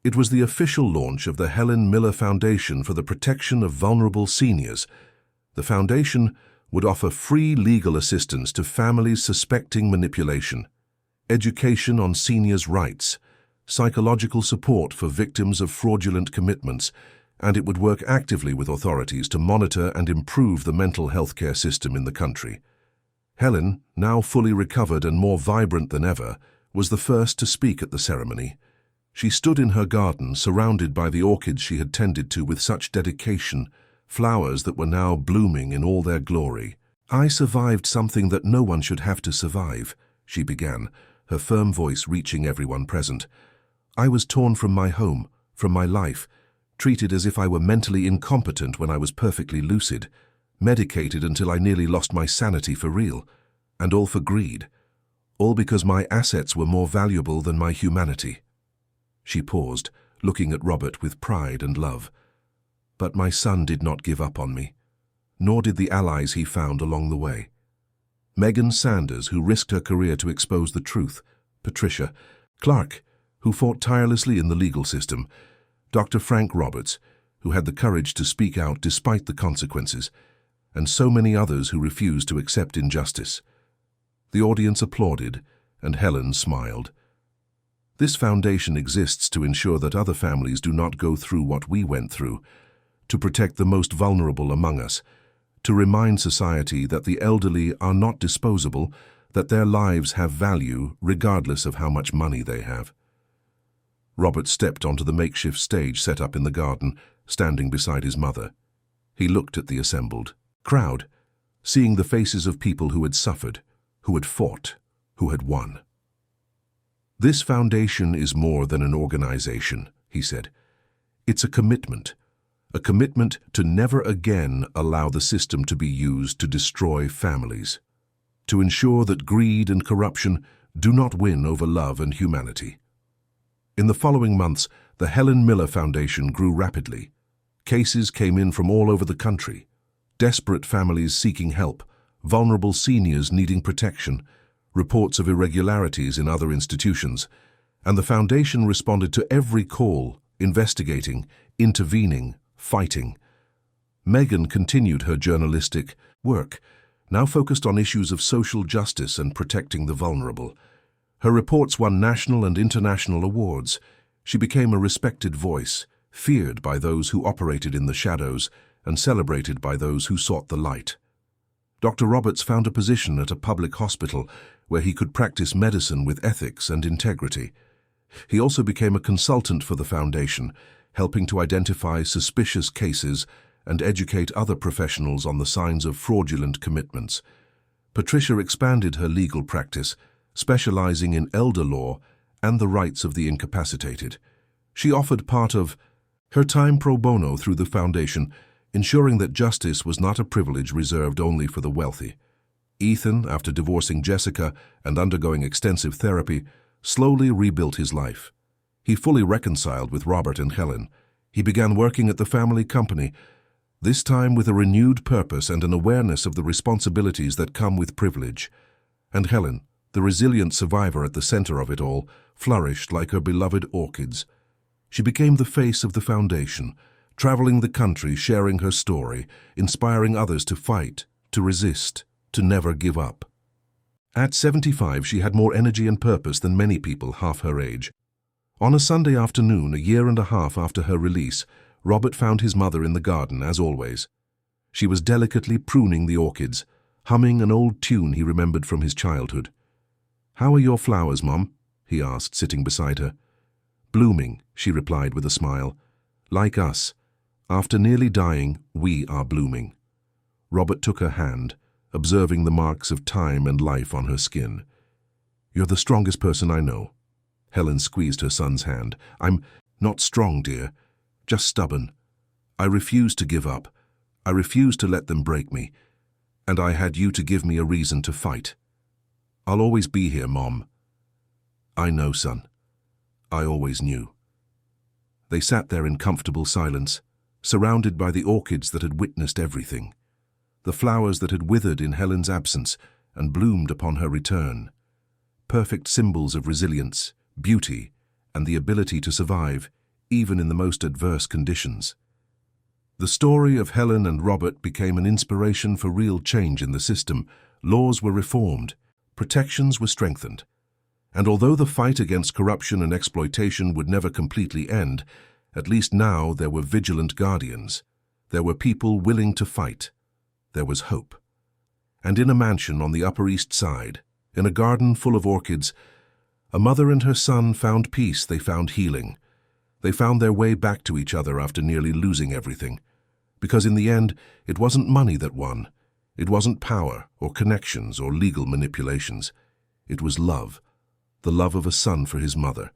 It was the official launch of the Helen Miller Foundation for the Protection of Vulnerable Seniors. The foundation would offer free legal assistance to families suspecting manipulation, education on seniors' rights, psychological support for victims of fraudulent commitments, and it would work actively with authorities to monitor and improve the mental health care system in the country. Helen, now fully recovered and more vibrant than ever, was the first to speak at the ceremony. She stood in her garden, surrounded by the orchids she had tended to with such dedication, flowers that were now blooming in all their glory. "I survived something that no one should have to survive," she began, her firm voice reaching everyone present. "I was torn from my home, from my life, treated as if I were mentally incompetent when I was perfectly lucid, medicated until I nearly lost my sanity for real, and all for greed, all because my assets were more valuable than my humanity." She paused, looking at Robert with pride and love. "But my son did not give up on me, nor did the allies he found along the way. Megan Sanders, who risked her career to expose the truth, Patricia Clark, who fought tirelessly in the legal system, Dr. Frank Roberts, who had the courage to speak out despite the consequences, and so many others who refused to accept injustice." The audience applauded, and Helen smiled. "This foundation exists to ensure that other families do not go through what we went through, to protect the most vulnerable among us, to remind society that the elderly are not disposable, that their lives have value regardless of how much money they have." Robert stepped onto the makeshift stage set up in the garden, standing beside his mother. He looked at the assembled crowd, seeing the faces of people who had suffered, who had fought, who had won. "This foundation is more than an organization," he said. "It's a commitment to never again allow the system to be used to destroy families, to ensure that greed and corruption do not win over love and humanity." In the following months, the Helen Miller Foundation grew rapidly. Cases came in from all over the country. Desperate families seeking help, vulnerable seniors needing protection, reports of irregularities in other institutions, and the foundation responded to every call, investigating, intervening, fighting. Megan continued her journalistic work, now focused on issues of social justice and protecting the vulnerable. Her reports won national and international awards. She became a respected voice, feared by those who operated in the shadows and celebrated by those who sought the light. Dr. Roberts found a position at a public hospital where he could practice medicine with ethics and integrity. He also became a consultant for the foundation, helping to identify suspicious cases and educate other professionals on the signs of fraudulent commitments. Patricia expanded her legal practice, specializing in elder law and the rights of the incapacitated. She offered part of her time pro bono through the foundation, ensuring that justice was not a privilege reserved only for the wealthy. Ethan, after divorcing Jessica and undergoing extensive therapy, slowly rebuilt his life. He fully reconciled with Robert and Helen. He began working at the family company, this time with a renewed purpose and an awareness of the responsibilities that come with privilege. And Helen, the resilient survivor at the center of it all, flourished like her beloved orchids. She became the face of the foundation, traveling the country sharing her story, inspiring others to fight, to resist, to never give up. At 75, she had more energy and purpose than many people half her age. On a Sunday afternoon, a year and a half after her release, Robert found his mother in the garden, as always. She was delicately pruning the orchids, humming an old tune he remembered from his childhood. "How are your flowers, Mom?" he asked, sitting beside her. "Blooming," she replied with a smile. "Like us. After nearly dying, we are blooming." Robert took her hand, observing the marks of time and life on her skin. "You're the strongest person I know." Helen squeezed her son's hand. "I'm not strong, dear, just stubborn. I refuse to give up. I refuse to let them break me. And I had you to give me a reason to fight. I'll always be here, Mom." "I know, son. I always knew." They sat there in comfortable silence, surrounded by the orchids that had witnessed everything, the flowers that had withered in Helen's absence and bloomed upon her return, perfect symbols of resilience, beauty, and the ability to survive, even in the most adverse conditions. The story of Helen and Robert became an inspiration for real change in the system. Laws were reformed, protections were strengthened. And although the fight against corruption and exploitation would never completely end, at least now there were vigilant guardians. There were people willing to fight. There was hope. And in a mansion on the Upper East Side, in a garden full of orchids, a mother and her son found peace, they found healing. They found their way back to each other after nearly losing everything. Because in the end, it wasn't money that won. It wasn't power or connections or legal manipulations. It was love. The love of a son for his mother.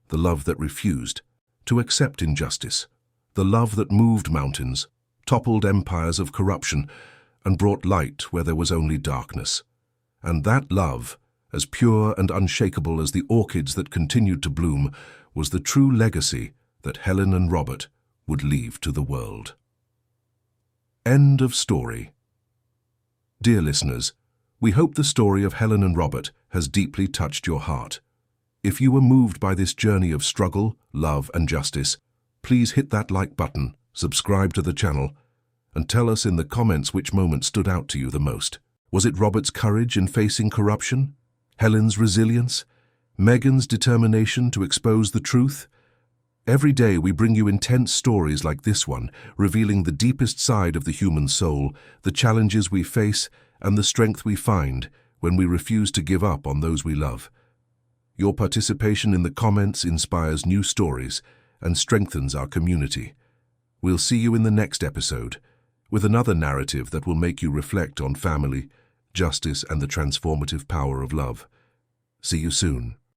The love that refused to accept injustice. The love that moved mountains, toppled empires of corruption, and brought light where there was only darkness. And that love, as pure and unshakable as the orchids that continued to bloom, was the true legacy that Helen and Robert would leave to the world. End of story. Dear listeners, we hope the story of Helen and Robert has deeply touched your heart. If you were moved by this journey of struggle, love, and justice, please hit that like button, subscribe to the channel, and tell us in the comments which moment stood out to you the most. Was it Robert's courage in facing corruption? Helen's resilience? Megan's determination to expose the truth? Every day we bring you intense stories like this one, revealing the deepest side of the human soul, the challenges we face, and the strength we find when we refuse to give up on those we love. Your participation in the comments inspires new stories and strengthens our community. We'll see you in the next episode with another narrative that will make you reflect on family, justice, and the transformative power of love. See you soon.